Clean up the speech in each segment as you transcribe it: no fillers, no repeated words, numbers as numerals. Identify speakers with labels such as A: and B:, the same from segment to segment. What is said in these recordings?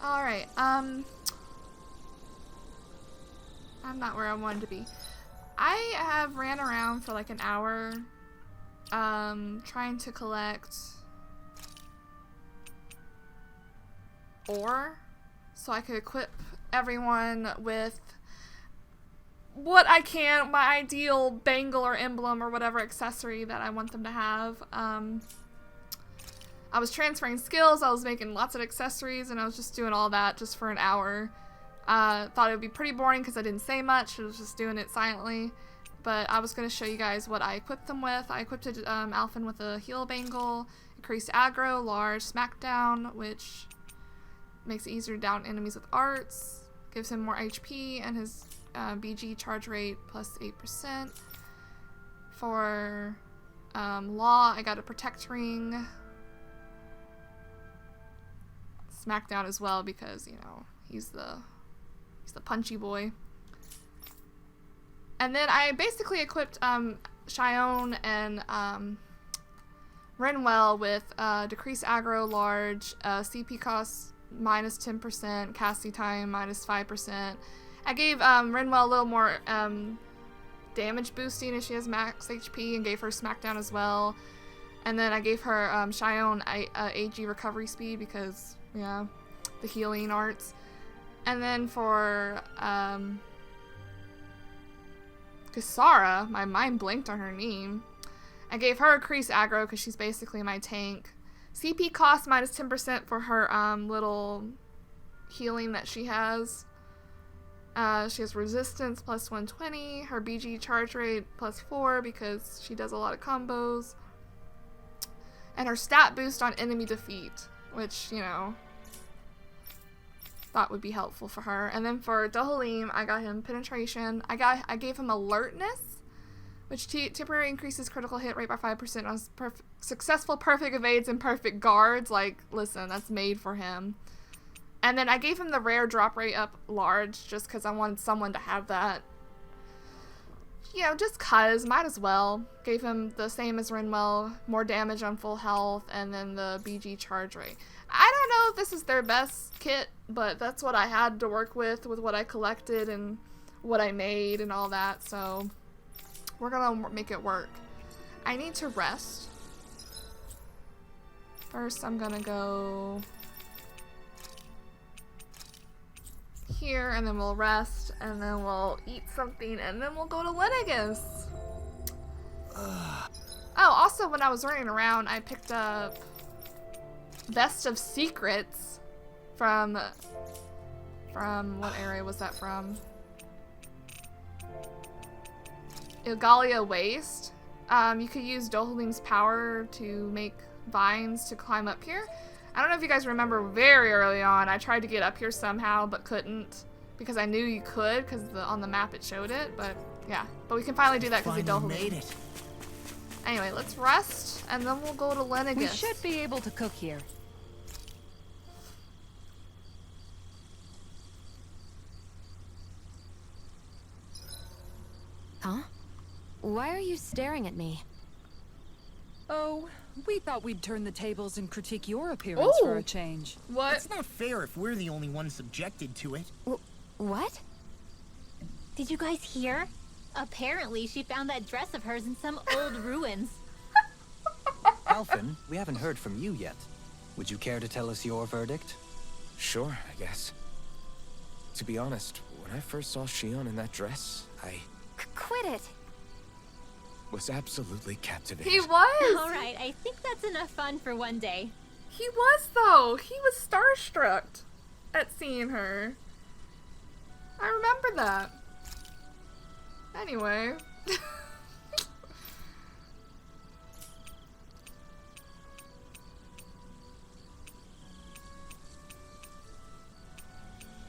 A: Alright, I'm not where I wanted to be. I have ran around for like an hour, trying to collect ore so I could equip everyone with what I can, my ideal bangle or emblem or whatever accessory that I want them to have. I was transferring skills, I was making lots of accessories, and I was just doing all that just for an hour. Thought it would be pretty boring because I didn't say much, I was just doing it silently. But I was going to show you guys what I equipped them with. I equipped Alphen with a heal bangle, increased aggro, large smackdown, which makes it easier to down enemies with arts, gives him more HP, and his BG charge rate plus 8%. For Law, I got a protect ring. Smackdown as well because, you know, he's the punchy boy. And then I basically equipped Shion and Renwell with decreased aggro, large, CP cost minus 10%, casting time minus 5%. I gave Renwell a little more damage boosting as she has max HP, and gave her smackdown as well. And then I gave her Shion AG recovery speed because, yeah, the healing arts. And then for Kisara, my mind blinked on her name. I gave her increased aggro because she's basically my tank. CP cost minus 10% for her little healing that she has. She has resistance plus 120. Her BG charge rate plus 4 because she does a lot of combos. And her stat boost on enemy defeat, which, you know, thought would be helpful for her. And then for Dahalim, I got him penetration. I gave him alertness, which temporarily increases critical hit rate by 5% on successful perfect evades and perfect guards. Like, listen, that's made for him. And then I gave him the rare drop rate up large just because I wanted someone to have that. You know, just cuz, might as well. Gave him the same as Renwell, more damage on full health, and then the BG charge rate. I don't know if this is their best kit, but that's what I had to work with what I collected and what I made and all that, so we're gonna make it work. I need to rest. First, I'm gonna go here, and then we'll rest, and then we'll eat something, and then we'll go to Lenegis. Oh, also, when I was running around, I picked up Best of Secrets from what area was that from? Ilgalia Waste. You could use Dohalim's power to make vines to climb up here. I don't know if you guys remember very early on, I tried to get up here somehow, but couldn't because I knew you could because on the map it showed it, but yeah. But we can finally do that because of Dahalim. Made it. Anyway, let's rest, and then we'll go to Lenegis.
B: We should be able to cook here.
C: Huh? Why are you staring at me?
B: Oh, we thought we'd turn the tables and critique your appearance for a change.
A: What?
D: It's not fair if we're the only ones subjected to it.
C: What?
E: Did you guys hear? Apparently, she found that dress of hers in some old ruins.
F: Alphen, we haven't heard from you yet. Would you care to tell us your verdict?
G: Sure, I guess. To be honest, when I first saw Shion in that dress, I
C: Quit it!
G: was absolutely captivated.
A: He was!
E: Alright, I think that's enough fun for one day.
A: He was, though. He was starstruck at seeing her. I remember that. Anyway.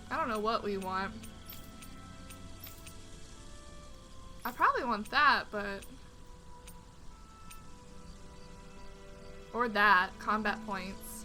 A: I don't know what we want. I probably want that, but... Or that. Combat points.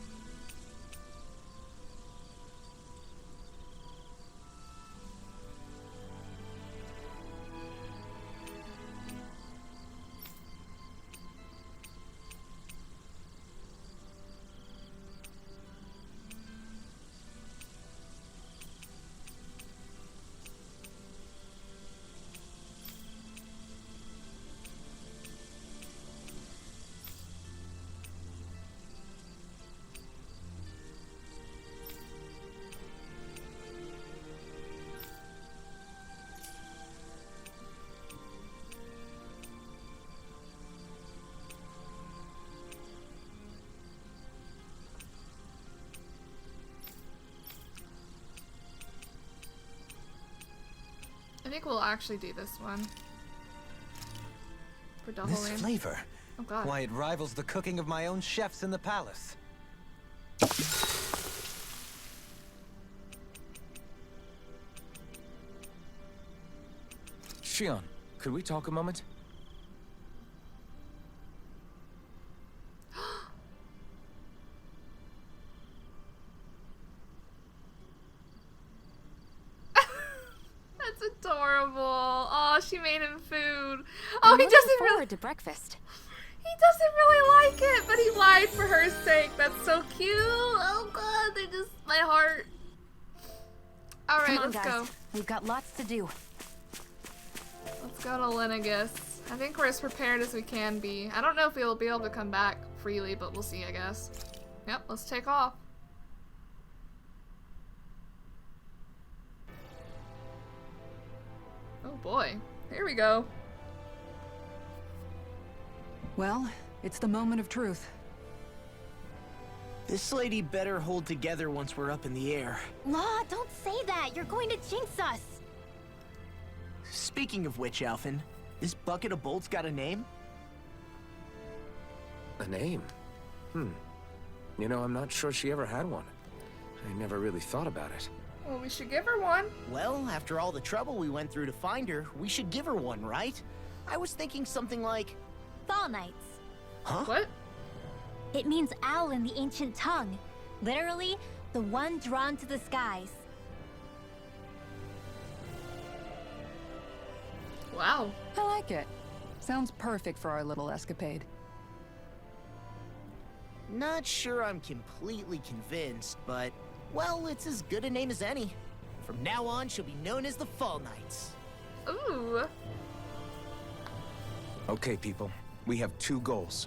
A: think we'll actually do this one. For
F: This
A: Dahnan.
F: flavor.
A: Oh god.
F: Why, it rivals the cooking of my own chefs in the palace.
G: Shion, could we talk a moment?
A: That's adorable. Oh, she made him food. Oh,
C: I'm
A: he
C: looking
A: doesn't
C: forward
A: really.
C: to breakfast.
A: He doesn't really like it, but he lied for her sake. That's so cute. Oh god, they just my heart. All right,
C: Come on,
A: let's
C: guys.
A: go.
C: We've got lots to do.
A: Let's go to Lenegis. I think we're as prepared as we can be. I don't know if we'll be able to come back freely, but we'll see, I guess. Yep, let's take off. Oh boy, here we go.
B: Well, it's the moment of truth.
D: This lady better hold together once we're up in the air.
E: La, don't say that. You're going to jinx us.
D: Speaking of which, Alphen, this bucket of bolts got a name?
G: A name? You know, I'm not sure she ever had one. I never really thought about it.
A: Well, we should give her one.
D: Well, after all the trouble we went through to find her, we should give her one, right? I was thinking something like...
E: Fall Knights.
D: Huh?
A: What?
E: It means owl in the ancient tongue. Literally, the one drawn to the skies.
A: Wow.
B: I like it. Sounds perfect for our little escapade.
D: Not sure I'm completely convinced, but... Well, it's as good a name as any. From now on, she'll be known as the Fall Knights.
A: Ooh.
G: Okay, people. We have two goals.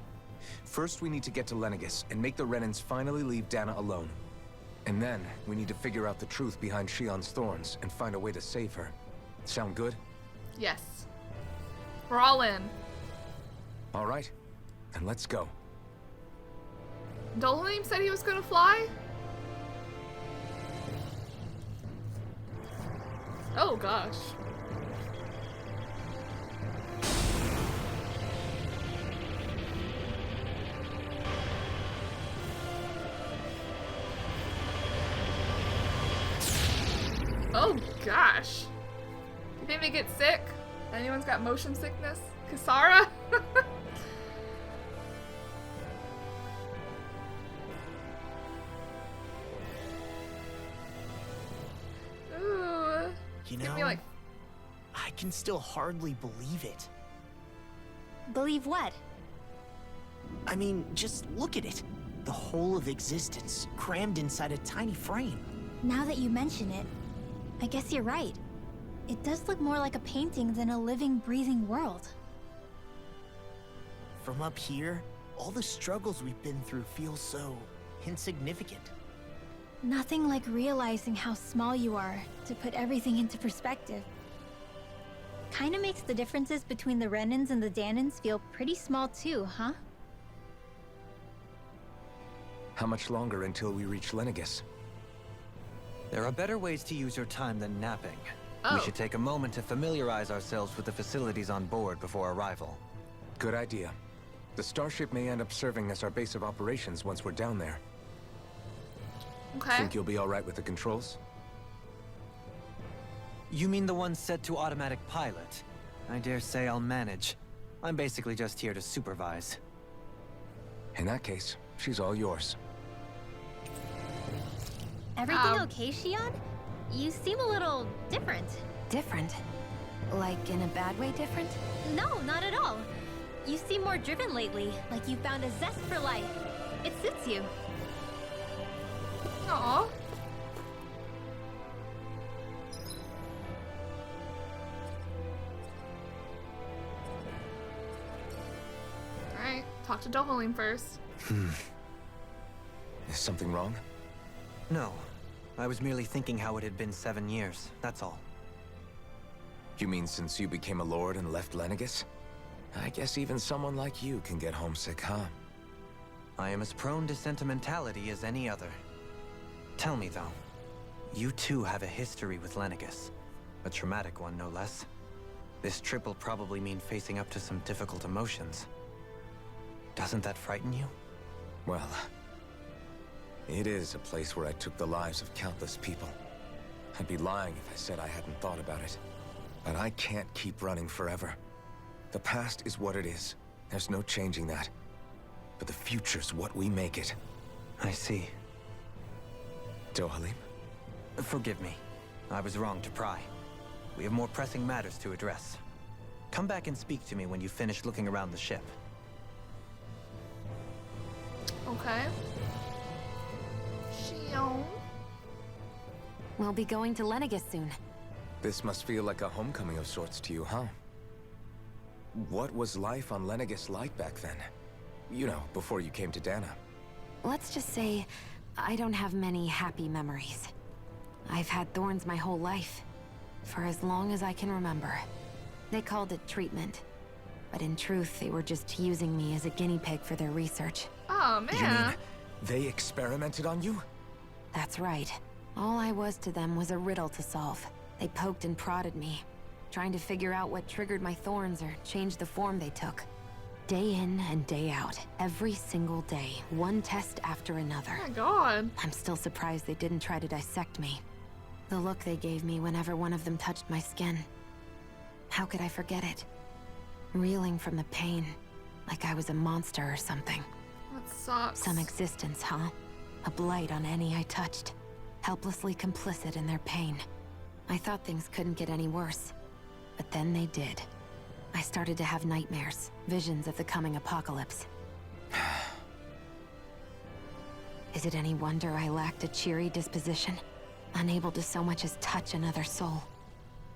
G: First, we need to get to Lenegis and make the Renans finally leave Dahna alone. And then, we need to figure out the truth behind Shion's thorns and find a way to save her. Sound good?
A: Yes. We're all in.
G: All right. Then let's go.
A: Dahnan said he was gonna fly? Oh gosh. Oh gosh. You think they get sick? Anyone's got motion sickness? Kisara? Ooh.
D: You
A: Give
D: know,
A: me like
D: I can still hardly believe it.
E: Believe what?
D: I mean, just look at it. The whole of existence, crammed inside a tiny frame.
E: Now that you mention it, I guess you're right. It does look more like a painting than a living, breathing world.
D: From up here, all the struggles we've been through feel so insignificant.
E: Nothing like realizing how small you are to put everything into perspective. Kinda makes the differences between the Renans and the Dahnans feel pretty small too, huh?
G: How much longer until we reach Lenegis?
F: There are better ways to use your time than napping.
A: Oh.
F: We should take a moment to familiarize ourselves with the facilities on board before arrival.
G: Good idea. The starship may end up serving as our base of operations once we're down there.
A: okay.
G: Think you'll be all right with the controls?
F: You mean the one set to automatic pilot? I dare say I'll manage. I'm basically just here to supervise.
G: In that case, she's all yours.
E: Everything okay, Shion? You seem a little different.
C: Different? Like in a bad way different?
E: No, not at all. You seem more driven lately, like you found a zest for life. It suits you.
A: Aw. Alright, talk to Dahnan first.
G: Is something wrong?
F: No. I was merely thinking how it had been 7 years, that's all.
G: You mean since you became a lord and left Lenegis? I guess even someone like you can get homesick, huh?
F: I am as prone to sentimentality as any other. Tell me though, you too have a history with Lenegis. A traumatic one, no less. This trip will probably mean facing up to some difficult emotions. Doesn't that frighten you?
G: Well, it is a place where I took the lives of countless people. I'd be lying if I said I hadn't thought about it. But I can't keep running forever. The past is what it is. There's no changing that. But the future's what we make it.
F: I see.
G: Dohalim?
F: Forgive me. I was wrong to pry. We have more pressing matters to address. Come back and speak to me when you finish looking around the ship.
A: Okay. Shion.
C: We'll be going to Lenegis soon.
G: This must feel like a homecoming of sorts to you, huh? What was life on Lenegis like back then? You know, before you came to Dahna.
C: Let's just say, I don't have many happy memories. I've had thorns my whole life, for as long as I can remember. They called it treatment, but in truth, they were just using me as a guinea pig for their research.
A: Oh,
G: You
A: man.
G: mean they experimented on you?
C: That's right. All I was to them was a riddle to solve. They poked and prodded me, trying to figure out what triggered my thorns or changed the form they took. Day in and day out, every single day, one test after another.
A: Oh my god.
C: I'm still surprised they didn't try to dissect me. The look they gave me whenever one of them touched my skin. How could I forget it? Reeling from the pain, like I was a monster or something.
A: That sucks.
C: Some existence, huh? A blight on any I touched. Helplessly complicit in their pain. I thought things couldn't get any worse. But then they did. I started to have nightmares, visions of the coming apocalypse. Is it any wonder I lacked a cheery disposition? Unable to so much as touch another soul.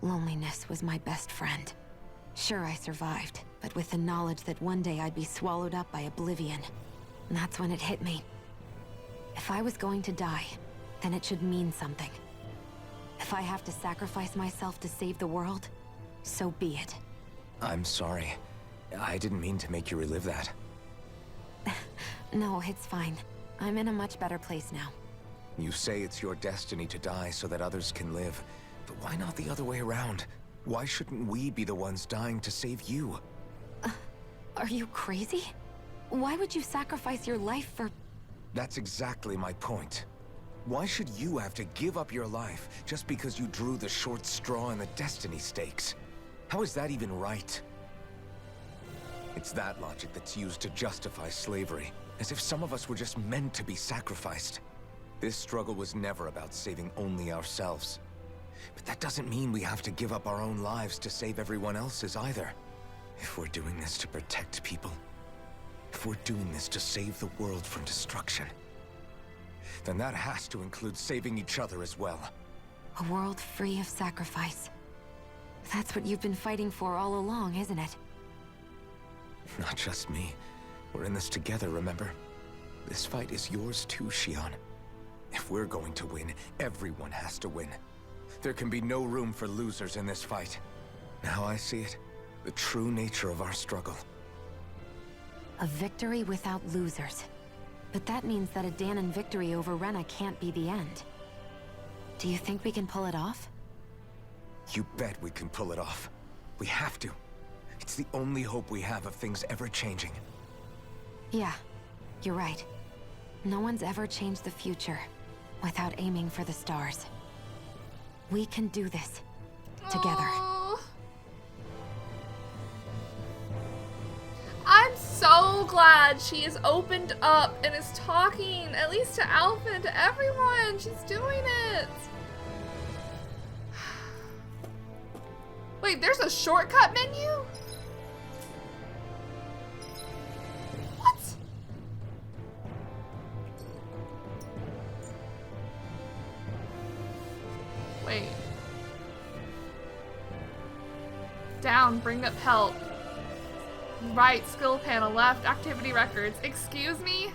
C: Loneliness was my best friend. Sure, I survived, but with the knowledge that one day I'd be swallowed up by oblivion. And that's when it hit me. If I was going to die, then it should mean something. If I have to sacrifice myself to save the world, so be it.
G: I'm sorry. I didn't mean to make you relive that.
C: No, it's fine. I'm in a much better place now.
G: You say it's your destiny to die so that others can live. But why not the other way around? Why shouldn't we be the ones dying to save you?
C: Are you crazy? Why would you sacrifice your life for...
G: That's exactly my point. Why should you have to give up your life just because you drew the short straw in the destiny stakes? How is that even right? It's that logic that's used to justify slavery, as if some of us were just meant to be sacrificed. This struggle was never about saving only ourselves. But that doesn't mean we have to give up our own lives to save everyone else's either. If we're doing this to protect people, if we're doing this to save the world from destruction, then that has to include saving each other as well.
C: A world free of sacrifice. That's what you've been fighting for all along, isn't it?
G: Not just me. We're in this together, remember? This fight is yours too, Shion. If we're going to win, everyone has to win. There can be no room for losers in this fight. Now I see it. The true nature of our struggle.
C: A victory without losers. But that means that a Dahnan victory over Rena can't be the end. Do you think we can pull it off?
G: You bet we can pull it off. We have to. It's the only hope we have of things ever changing.
C: Yeah, you're right. No one's ever changed the future without aiming for the stars. We can do this. Together.
A: Aw. I'm so glad she is opened up and is talking, at least to Alpha and to everyone. She's doing it. Wait, there's a shortcut menu? What? Wait. Down, bring up help. Right, skill panel, left, activity records. Excuse me?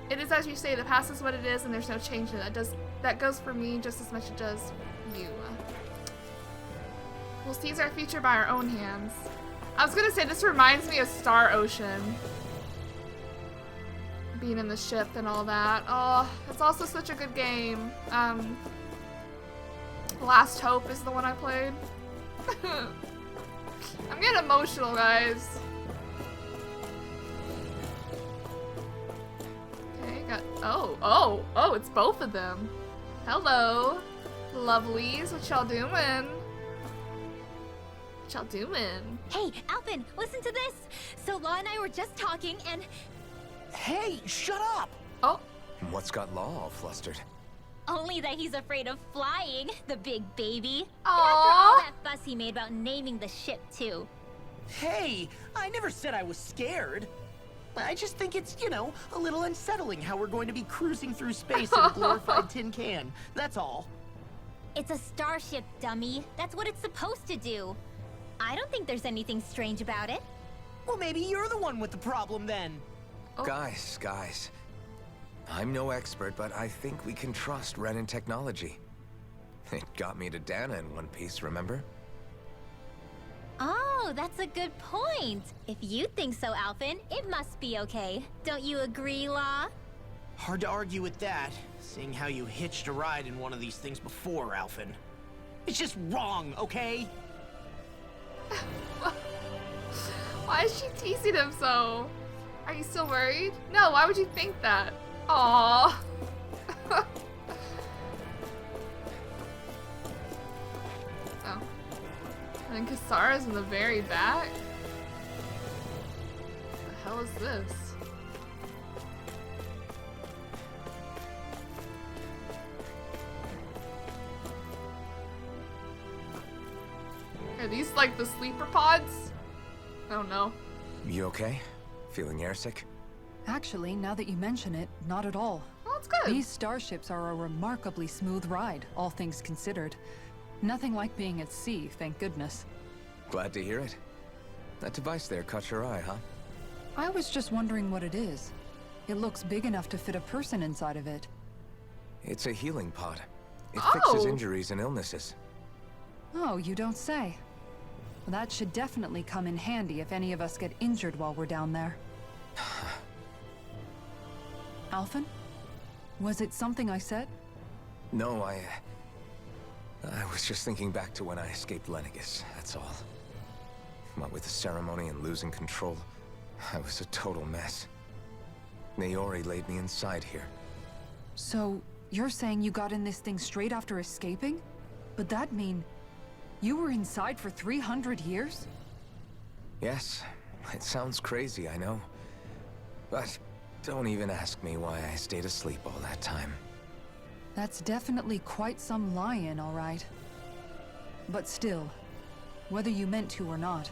A: It is as you say, the past is what it is and there's no change in it. That goes for me just as much as it does you. We'll seize our future by our own hands. I was gonna say, this reminds me of Star Ocean. Being in the ship and all that. Oh, it's also such a good game. Last Hope is the one I played. I'm getting emotional, guys. Okay, got... Oh, it's both of them. Hello. Lovelies, what y'all doing? What y'all doing?
E: Hey, Alvin, listen to this. So Law and I were just talking and...
D: Hey, shut up!
A: Oh.
G: What's got Law all flustered?
E: Only that he's afraid of flying, the big baby.
A: Aww.
E: And after all that fuss he made about naming the ship, too.
D: Hey, I never said I was scared. I just think it's, you know, a little unsettling how we're going to be cruising through space in a glorified tin can. That's all.
E: It's a starship, dummy. That's what it's supposed to do. I don't think there's anything strange about it.
D: Well, maybe you're the one with the problem then.
A: Oh.
G: Guys. I'm no expert, but I think we can trust Renan technology. It got me to Dahna in one piece, remember?
E: Oh, that's a good point. If you think so, Alvin, it must be okay. Don't you agree, Law?
D: Hard to argue with that, seeing how you hitched a ride in one of these things before, Alvin. It's just wrong, okay?
A: Why is she teasing him so? Are you still worried? No, why would you think that? Aww. Oh. And Kasara's in the very back? What the hell is this? Are these like the sleeper pods? I don't know.
G: You okay? Feeling airsick?
B: Actually, now that you mention it, not at all.
A: Oh, that's good.
B: These starships are a remarkably smooth ride, all things considered. Nothing like being at sea, thank goodness.
G: Glad to hear it. That device there caught your eye, huh?
B: I was just wondering what it is. It looks big enough to fit a person inside of it.
G: It's a healing pod. It
A: Oh.
G: fixes injuries and illnesses.
B: Oh, you don't say. Well, that should definitely come in handy if any of us get injured while we're down there. Alphen? Was it something I said?
G: No, I was just thinking back to when I escaped Lenegis, that's all. What with the ceremony and losing control, I was a total mess. Naori laid me inside here.
B: So, you're saying you got in this thing straight after escaping? But that mean... you were inside for 300 years?
G: Yes, it sounds crazy, I know. But don't even ask me why I stayed asleep all that time.
B: That's definitely quite some lie-in, all right. But still, whether you meant to or not,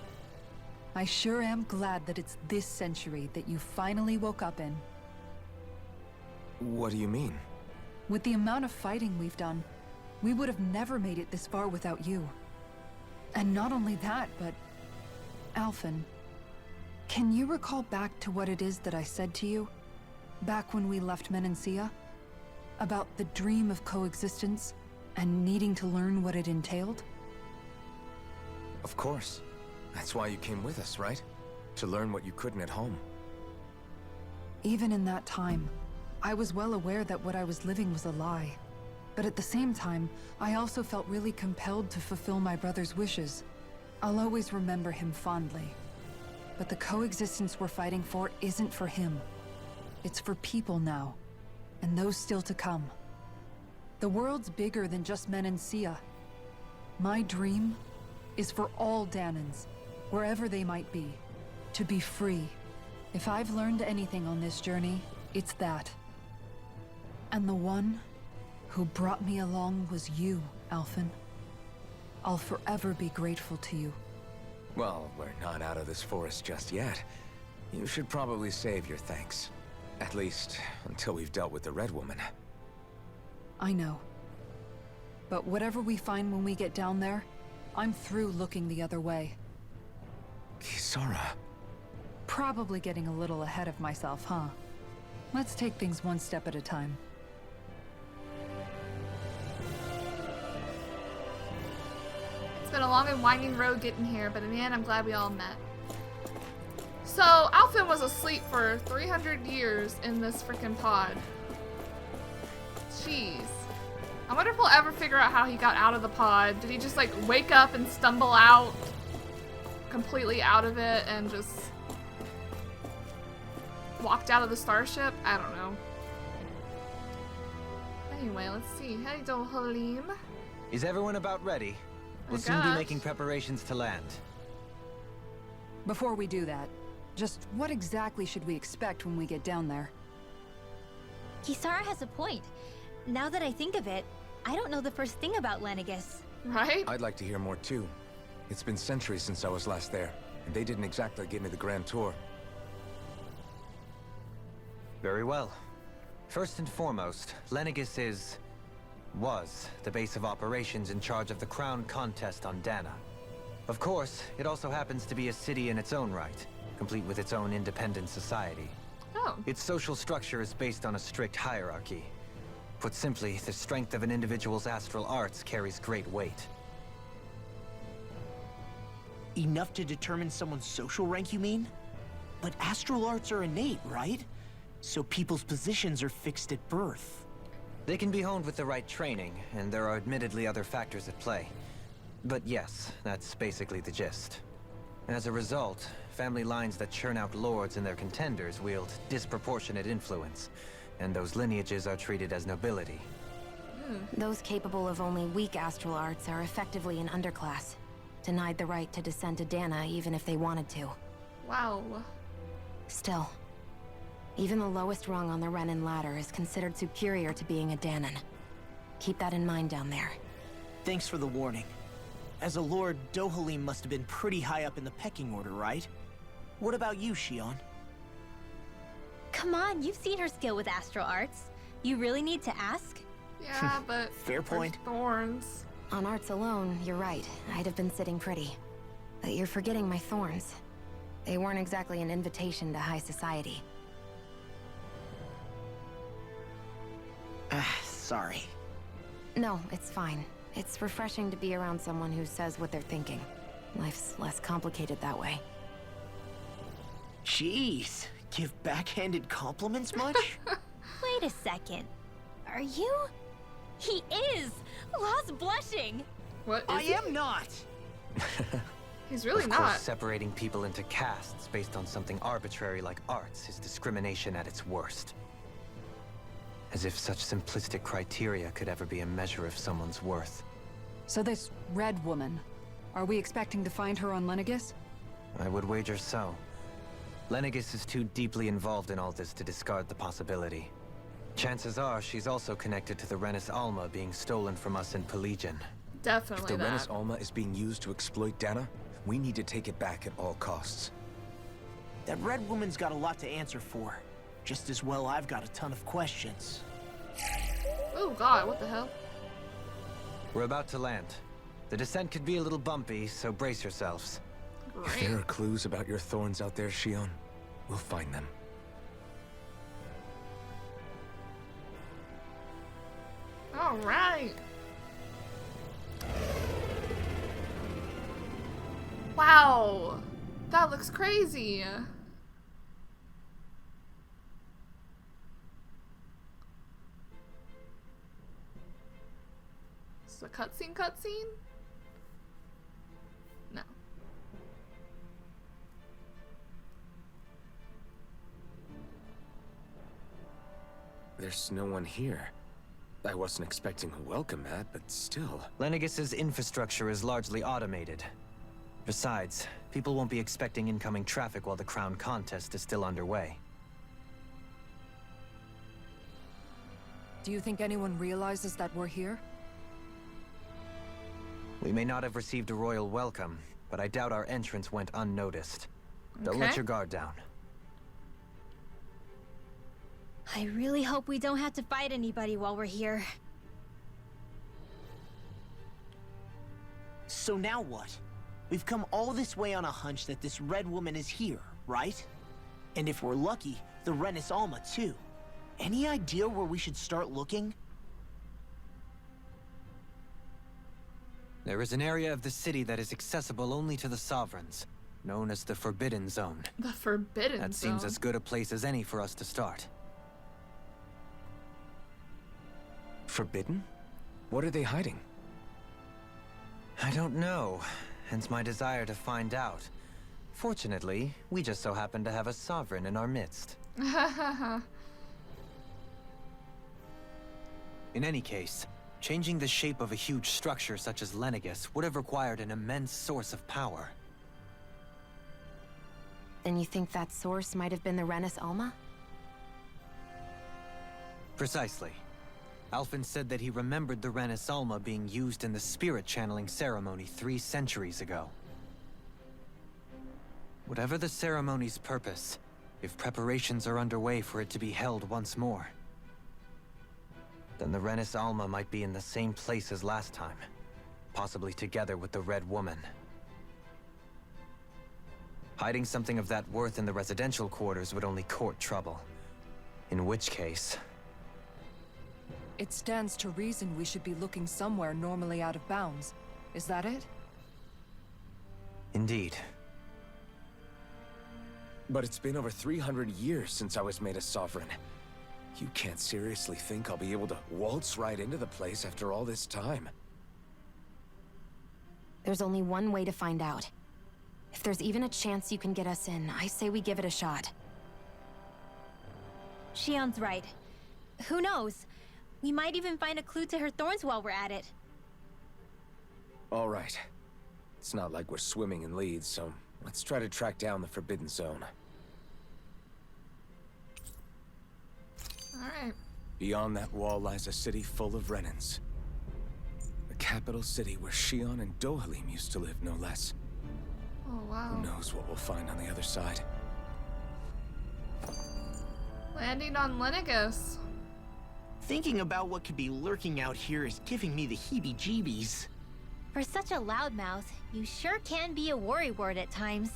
B: I sure am glad that it's this century that you finally woke up in.
G: What do you mean?
B: With the amount of fighting we've done, we would have never made it this far without you. And not only that, but... Alphen, can you recall back to what it is that I said to you? Back when we left Menancia? About the dream of coexistence, and needing to learn what it entailed?
G: Of course. That's why you came with us, right? To learn what you couldn't at home.
B: Even in that time, I was well aware that what I was living was a lie. But at the same time, I also felt really compelled to fulfill my brother's wishes. I'll always remember him fondly. But the coexistence we're fighting for isn't for him. It's for people now, and those still to come. The world's bigger than just Menancia. My dream is for all Dahnans, wherever they might be, to be free. If I've learned anything on this journey, it's that. And the one who brought me along was you, Alphen. I'll forever be grateful to you.
G: Well, we're not out of this forest just yet. You should probably save your thanks. At least, until we've dealt with the Red Woman.
B: I know. But whatever we find when we get down there, I'm through looking the other way.
G: Kisara.
B: Probably getting a little ahead of myself, huh? Let's take things one step at a time.
A: It's been a long and winding road getting here, but in the end, I'm glad we all met. So, Alphen was asleep for 300 years in this freaking pod. Jeez. I wonder if we'll ever figure out how he got out of the pod. Did he just like wake up and stumble out completely out of it and just walked out of the starship? I don't know. Anyway, let's see. Hey, Dohalim.
F: Is everyone about ready? We'll soon be making preparations to land.
B: Before we do that, just what exactly should we expect when we get down there?
E: Kisara has a point. Now that I think of it, I don't know the first thing about Lenegis.
A: Right?
G: I'd like to hear more too. It's been centuries since I was last there, and they didn't exactly give me the grand tour.
F: Very well. First and foremost, Lenegis was the base of operations in charge of the crown contest on Dahna. Of course, it also happens to be a city in its own right, complete with its own independent society.
A: Oh.
F: Its social structure is based on a strict hierarchy. Put simply, the strength of an individual's astral arts carries great weight.
D: Enough to determine someone's social rank, you mean? But astral arts are innate, right? So people's positions are fixed at birth.
F: They can be honed with the right training, and there are admittedly other factors at play. But yes, that's basically the gist. As a result, family lines that churn out lords and their contenders wield disproportionate influence, and those lineages are treated as nobility.
C: Those capable of only weak astral arts are effectively an underclass, denied the right to descend to Dahna even if they wanted to.
A: Wow.
C: Still, even the lowest rung on the Renan ladder is considered superior to being a Dahnan. Keep that in mind down there.
D: Thanks for the warning. As a lord, Dohalim must have been pretty high up in the pecking order, right? What about you, Shion?
E: Come on, you've seen her skill with astral arts. You really need to ask?
A: Yeah, but
D: Fair point.
A: there's thorns.
C: On arts alone, you're right. I'd have been sitting pretty. But you're forgetting my thorns. They weren't exactly an invitation to high society.
D: Sorry.
C: No, it's fine. It's refreshing to be around someone who says what they're thinking. Life's less complicated that way.
D: Jeez, give backhanded compliments much?
E: Wait a second. Are you? He is! Lost blushing!
A: What is
D: I
A: he?
D: am not!
A: He's really
F: Of
A: not.
F: course, separating people into castes based on something arbitrary like arts is discrimination at its worst. As if such simplistic criteria could ever be a measure of someone's worth.
B: So this red woman, are we expecting to find her on Lenegis?
F: I would wager so. Lenegis is too deeply involved in all this to discard the possibility. Chances are she's also connected to the Renis Alma being stolen from us in Pillaging.
G: If
A: Definitely
G: the
A: that.
G: Renis Alma is being used to exploit Dahna, we need to take it back at all costs.
D: That red woman's got a lot to answer for. Just as well I've got a ton of questions.
A: Oh god, what the hell?
F: We're about to land. The descent could be a little bumpy, so brace yourselves.
G: If
A: Great.
G: there are clues about your thorns out there, Shion, we'll find them.
A: Alright. Wow. That looks crazy. Is this a cutscene? No.
G: There's no one here. I wasn't expecting a welcome mat, but still.
F: Lenegis's infrastructure is largely automated. Besides, people won't be expecting incoming traffic while the crown contest is still underway.
B: Do you think anyone realizes that we're here?
F: We may not have received a royal welcome, but I doubt our entrance went unnoticed. Don't let
A: Okay.
F: your guard down.
E: I really hope we don't have to fight anybody while we're here.
D: So now what? We've come all this way on a hunch that this red woman is here, right? And if we're lucky, the Renis Alma too. Any idea where we should start looking?
F: There is an area of the city that is accessible only to the sovereigns, known as the Forbidden Zone.
A: The Forbidden
F: That
A: Zone.
F: seems as good a place as any for us to start.
G: Forbidden? What are they hiding?
F: I don't know, hence my desire to find out. Fortunately, we just so happen to have a sovereign in our midst. In any case, changing the shape of a huge structure such as Lenegis would have required an immense source of power.
C: Then you think that source might have been the Renis Alma?
F: Precisely. Alphen said that he remembered the Renis Alma being used in the spirit channeling ceremony 3 centuries ago. Whatever the ceremony's purpose, if preparations are underway for it to be held once more, then the Renis Alma might be in the same place as last time, possibly together with the Red Woman. Hiding something of that worth in the residential quarters would only court trouble. In which case...
B: It stands to reason we should be looking somewhere normally out of bounds. Is that it?
F: Indeed.
G: But it's been over 300 years since I was made a sovereign. You can't seriously think I'll be able to waltz right into the place after all this time.
C: There's only one way to find out. If there's even a chance you can get us in, I say we give it a shot.
E: Shion's right. Who knows? We might even find a clue to her thorns while we're at it.
G: All right. It's not like we're swimming in leads, so let's try to track down the Forbidden Zone.
A: Alright.
G: Beyond that wall lies a city full of Renans. The capital city where Shion and Dohalim used to live, no less.
A: Oh, wow.
G: Who knows what we'll find on the other side?
A: Landing on Lenegis.
D: Thinking about what could be lurking out here is giving me the heebie-jeebies.
E: For such a loudmouth, you sure can be a worrywart at times.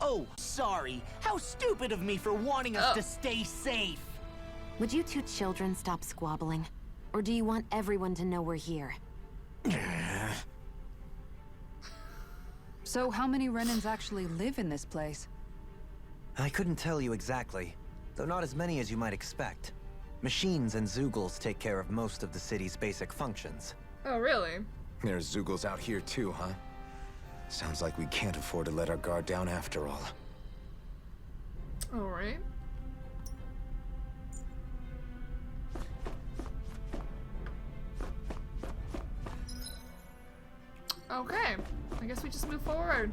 D: Oh, sorry. How stupid of me for wanting us to stay safe.
C: Would you two children stop squabbling? Or do you want everyone to know we're here?
B: So how many Renans actually live in this place?
F: I couldn't tell you exactly, though not as many as you might expect. Machines and Zeugles take care of most of the city's basic functions.
A: Oh, really?
G: There's Zeugles out here too, huh? Sounds like we can't afford to let our guard down after all.
A: Alright. Okay. I guess we just move forward.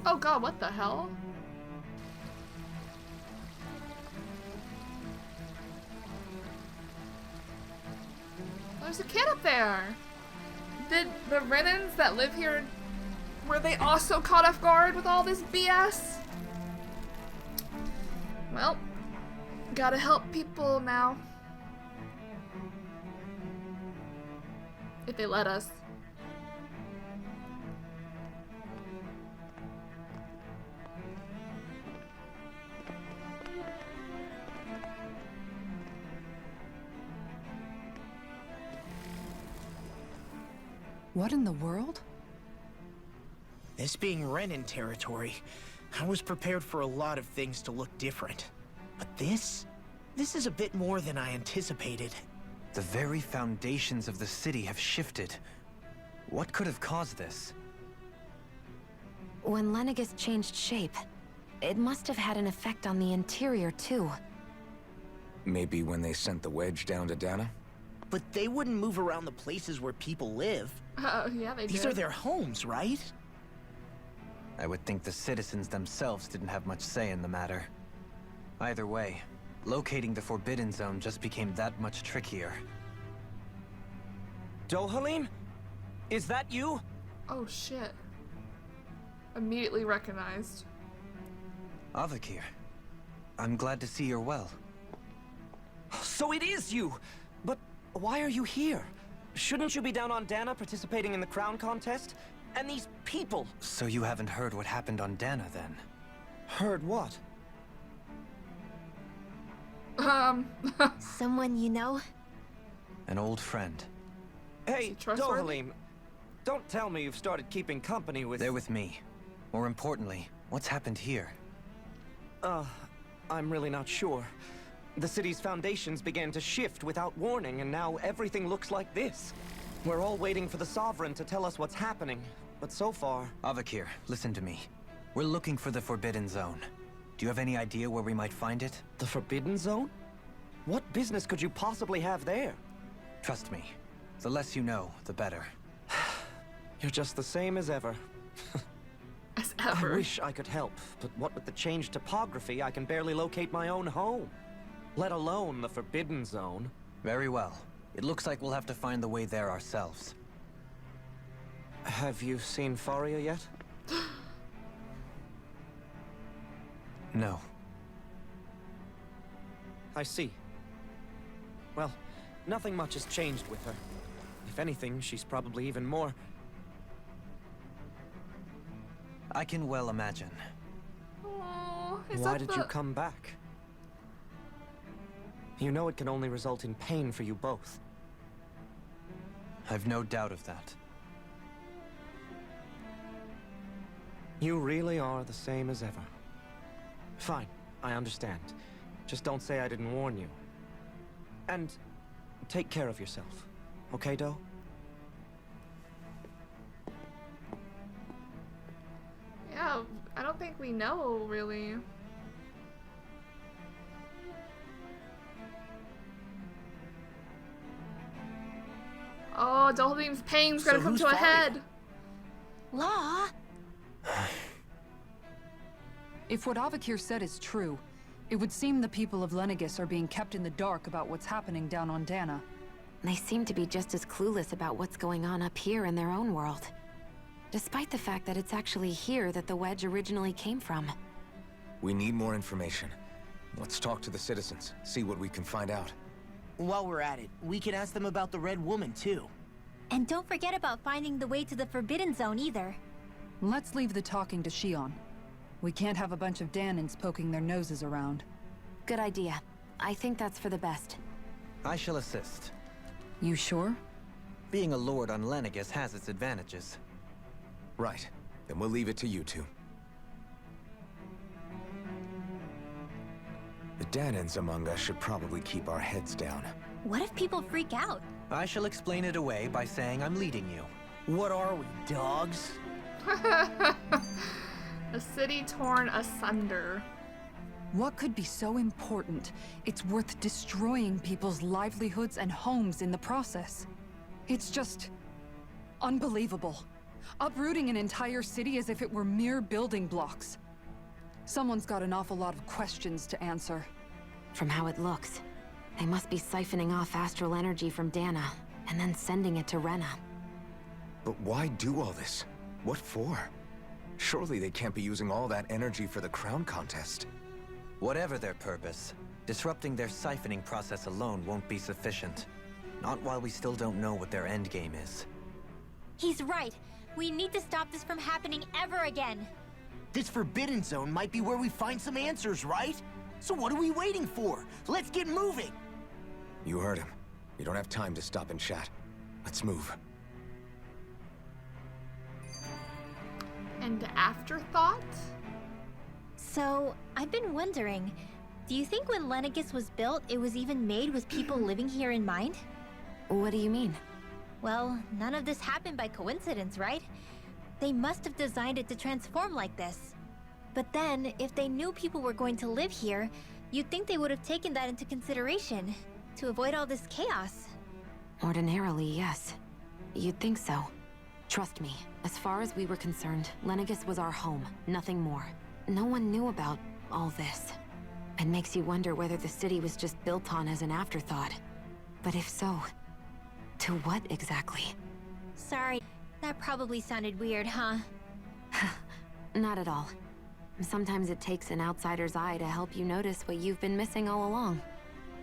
A: Oh god, what the hell? There's a kid up there! Did the Renans that live here, were they also caught off guard with all this BS? Well, gotta help people now. If they let us.
B: What in the world?
D: This being Renan territory, I was prepared for a lot of things to look different. But this is a bit more than I anticipated.
F: The very foundations of the city have shifted. What could have caused this?
C: When Lenegis changed shape, it must have had an effect on the interior too.
G: Maybe when they sent the wedge down to Dahna?
D: But they wouldn't move around the places where people live.
A: Oh, yeah, they
D: These
A: did.
D: are their homes, right?
F: I would think the citizens themselves didn't have much say in the matter. Either way, locating the Forbidden Zone just became that much trickier.
H: Dohalim? Is that you?
A: Oh shit. Immediately recognized.
F: Avakir, I'm glad to see you're well.
H: So it is you! But why are you here? Shouldn't you be down on Dahna participating in the crown contest? And these people!
F: So you haven't heard what happened on Dahna, then?
H: Heard what?
E: Someone you know?
F: An old friend.
H: Hey,
A: trustworthy?
H: Dohalim, don't tell me you've started keeping company with...
F: They're with me. More importantly, what's happened here?
H: I'm really not sure. The city's foundations began to shift without warning, and now everything looks like this. We're all waiting for the Sovereign to tell us what's happening, but so far...
F: Avakir, listen to me. We're looking for the Forbidden Zone. Do you have any idea where we might find it?
H: The Forbidden Zone? What business could you possibly have there?
F: Trust me. The less you know, the better.
H: You're just the same as ever.
A: As
H: I
A: ever.
H: wish I could help, but what with the changed topography, I can barely locate my own home. Let alone the Forbidden Zone.
F: Very well. It looks like we'll have to find the way there ourselves.
H: Have you seen Faria yet?
F: No.
H: I see. Well, nothing much has changed with her. If anything, she's probably even more...
F: I can well imagine.
A: Oh, is
H: Why
A: that
H: did
A: the...
H: you come back? You know it can only result in pain for you both.
F: I've no doubt of that.
H: You really are the same as ever. Fine, I understand. Just don't say I didn't warn you. And take care of yourself. Okay, Do?
A: Yeah, I don't think we know, really. Oh, Dohalim's pain's gonna
D: So
A: come
D: who's
A: to a
D: Faria?
A: head.
E: Law?
B: If what Avakir said is true, it would seem the people of Lenegis are being kept in the dark about what's happening down on Dahna.
C: They seem to be just as clueless about what's going on up here in their own world. Despite the fact that it's actually here that the wedge originally came from.
G: We need more information. Let's talk to the citizens, see what we can find out.
D: While we're at it, we can ask them about the Red Woman, too.
E: And don't forget about finding the way to the Forbidden Zone either.
B: Let's leave the talking to Shion. We can't have a bunch of Dahnans poking their noses around.
C: Good idea. I think that's for the best.
F: I shall assist.
B: You sure?
F: Being a lord on Lenegis has its advantages.
G: Right. Then we'll leave it to you two. The Dahnans among us should probably keep our heads down.
E: What if people freak out?
F: I shall explain it away by saying I'm leading you.
D: What are we, dogs?
A: A city torn asunder.
B: What could be so important it's worth destroying people's livelihoods and homes in the process? It's just... unbelievable. Uprooting an entire city as if it were mere building blocks. Someone's got an awful lot of questions to answer.
C: From how it looks, they must be siphoning off astral energy from Dahna, and then sending it to Rena.
G: But why do all this? What for? Surely they can't be using all that energy for the crown contest.
F: Whatever their purpose, disrupting their siphoning process alone won't be sufficient. Not while we still don't know what their endgame is.
E: He's right. We need to stop this from happening ever again.
D: This Forbidden Zone might be where we find some answers, right? So what are we waiting for? Let's get moving!
G: You heard him. We don't have time to stop and chat. Let's move.
A: And afterthought?
E: So, I've been wondering, do you think when Lenegis was built, it was even made with people living here in mind?
C: What do you mean?
E: Well, none of this happened by coincidence, right? They must have designed it to transform like this. But then, if they knew people were going to live here, you'd think they would have taken that into consideration, to avoid all this chaos.
C: Ordinarily, yes. You'd think so. Trust me, as far as we were concerned, Lenegis was our home, nothing more. No one knew about all this. It makes you wonder whether the city was just built on as an afterthought. But if so, to what exactly?
E: Sorry, that probably sounded weird, huh?
C: Not at all. Sometimes it takes an outsider's eye to help you notice what you've been missing all along.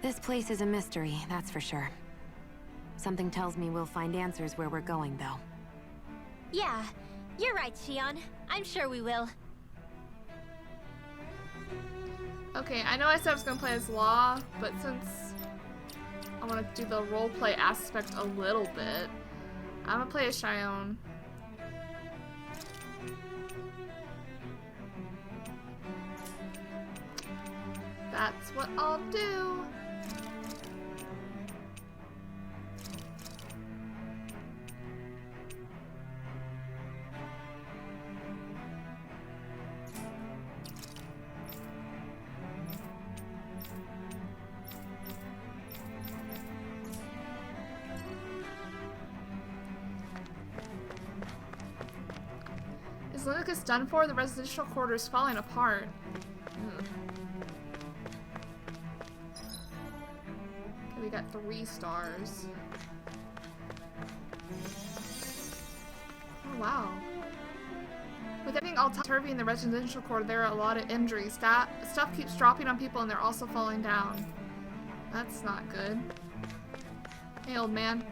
C: This place is a mystery, that's for sure. Something tells me we'll find answers where we're going, though.
E: Yeah, you're right, Shion. I'm sure we will.
A: Okay, I know I said I was gonna play as Law, but since I want to do the roleplay aspect a little bit, I'm gonna play as Shion. That's what I'll do. Is Lenegis done for? The residential quarter is falling apart. Ugh. Okay, we got 3 stars. Oh wow. With everything all turvy in the residential quarter, there are a lot of injuries. That stuff keeps dropping on people and they're also falling down. That's not good. Hey, old man.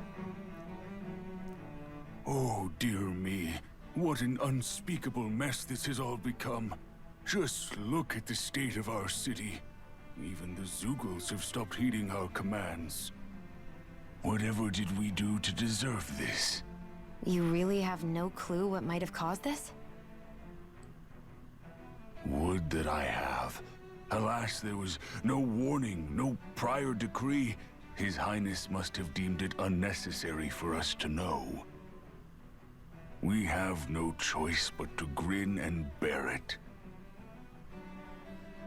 I: Oh, dear me. What an unspeakable mess this has all become. Just look at the state of our city. Even the Zeugles have stopped heeding our commands. Whatever did we do to deserve this?
C: You really have no clue what might have caused this?
I: Would that I have. Alas, there was no warning, no prior decree. His Highness must have deemed it unnecessary for us to know. We have no choice but to grin and bear it.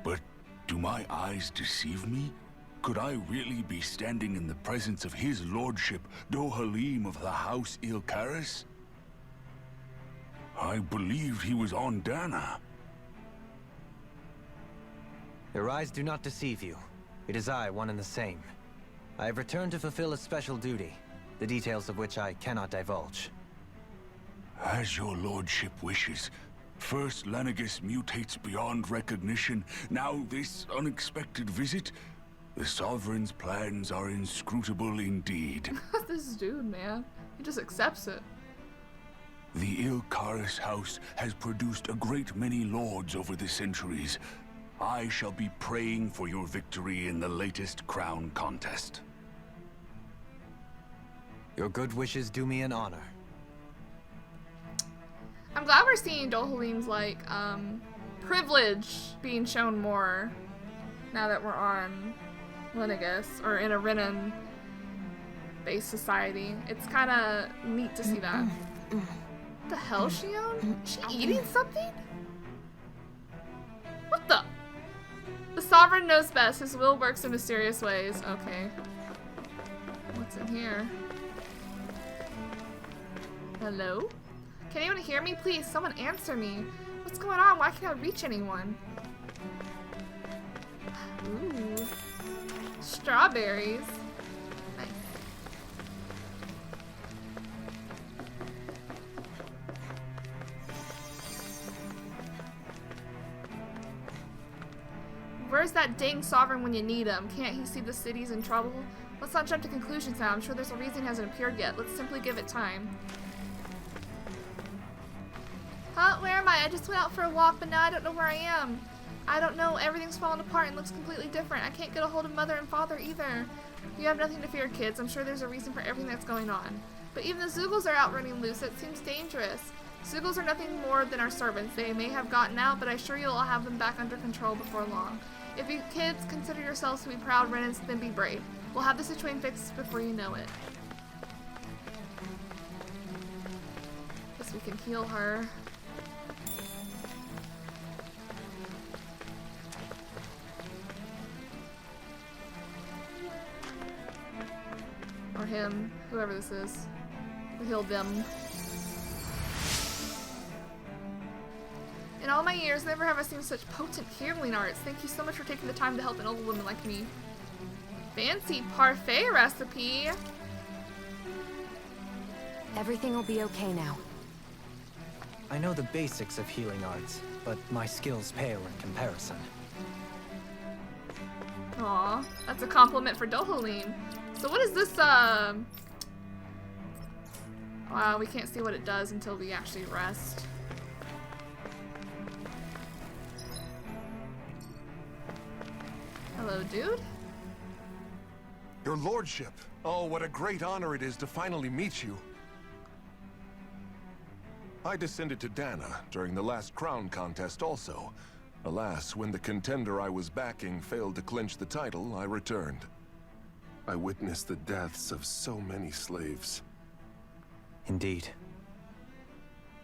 I: But do my eyes deceive me? Could I really be standing in the presence of his lordship, Dohalim of the House Ilkaris? I believed he was on Dahna.
F: Your eyes do not deceive you. It is I, one and the same. I have returned to fulfill a special duty, the details of which I cannot divulge.
I: As your lordship wishes. First Lenegis mutates beyond recognition, now this unexpected visit. The Sovereign's plans are inscrutable indeed.
A: This dude, man. He just accepts it.
I: The Ilkaris house has produced a great many lords over the centuries. I shall be praying for your victory in the latest crown contest.
F: Your good wishes do me an honor.
A: I'm glad we're seeing Dohalim's, like, privilege being shown more now that we're on Lenegis, or in a Renan-based society. It's kind of neat to see that. What the hell, Shion? Is she eating something? What the? The Sovereign knows best. His will works in mysterious ways. Okay. What's in here? Hello? Can anyone hear me? Please, someone answer me. What's going on? Why can't I reach anyone? Ooh. Strawberries. Nice. Where's that dang sovereign when you need him? Can't he see the city's in trouble? Let's not jump to conclusions now. I'm sure there's a reason he hasn't appeared yet. Let's simply give it time. Huh? Where am I? I just went out for a walk, but now I don't know where I am. I don't know. Everything's falling apart and looks completely different. I can't get a hold of Mother and Father either. You have nothing to fear, kids. I'm sure there's a reason for everything that's going on. But even the Zeugles are out running loose. It seems dangerous. Zeugles are nothing more than our servants. They may have gotten out, but I assure you I'll have them back under control before long. If you kids consider yourselves to be proud Renans, then be brave. We'll have the situation fixed before you know it. Guess we can heal her. Or him, whoever this is. We healed them. In all my years, never have I seen such potent healing arts. Thank you so much for taking the time to help an old woman like me. Fancy parfait recipe.
C: Everything will be okay now.
F: I know the basics of healing arts, but my skills pale in comparison.
A: Aw, that's a compliment for Dohalim. So what is this, Wow, we can't see what it does until we actually rest. Hello, dude.
J: Your lordship. Oh, what a great honor it is to finally meet you. I descended to Dahna during the last crown contest also. Alas, when the contender I was backing failed to clinch the title, I returned. I witnessed the deaths of so many slaves.
F: Indeed.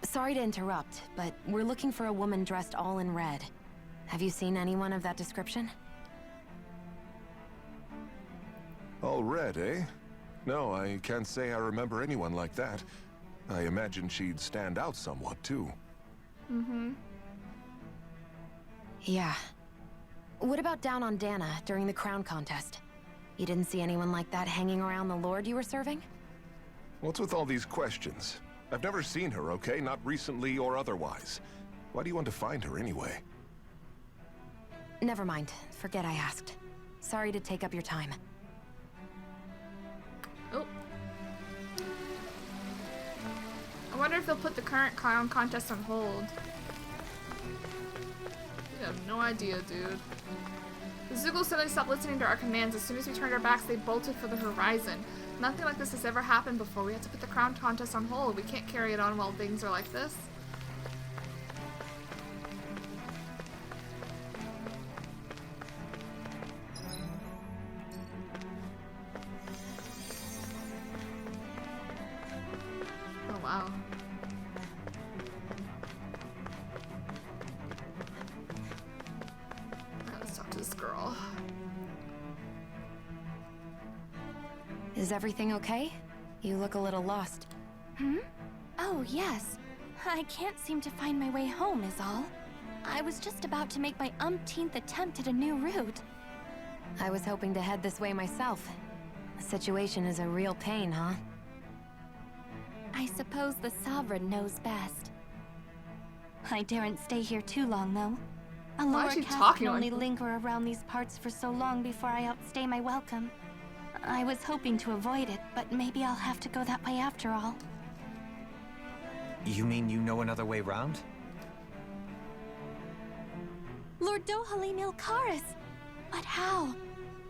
C: Sorry to interrupt, but we're looking for a woman dressed all in red. Have you seen anyone of that description?
J: All red, eh? No, I can't say I remember anyone like that. I imagine she'd stand out somewhat, too.
A: Mm-hmm.
C: Yeah. What about down on Dahna during the crown contest? You didn't see anyone like that hanging around the lord you were serving?
J: What's with all these questions? I've never seen her, okay? Not recently or otherwise. Why do you want to find her anyway?
C: Never mind. Forget I asked. Sorry to take up your time.
A: Oh. I wonder if they'll put the current clown contest on hold. I have no idea, dude. The Zoogles suddenly stopped listening to our commands. As soon as we turned our backs, they bolted for the horizon. Nothing like this has ever happened before. We have to put the crown contest on hold. We can't carry it on while things are like this. Oh, wow. Alright, let's talk to this girl.
C: Is everything okay? You look a little lost.
K: Hmm? Oh, yes. I can't seem to find my way home is all. I was just about to make my umpteenth attempt at a new route.
C: I was hoping to head this way myself. The situation is a real pain, huh?
K: I suppose the Sovereign knows best. I daren't stay here too long, though. A
A: Why
K: lower
A: is she
K: caste
A: talking
K: can
A: like
K: only
A: this?
K: linger around these parts for so long before I outstay my welcome. I was hoping to avoid it, but maybe I'll have to go that way after all.
F: You mean you know another way round?
K: Lord Dohalim Ilkaris! But how?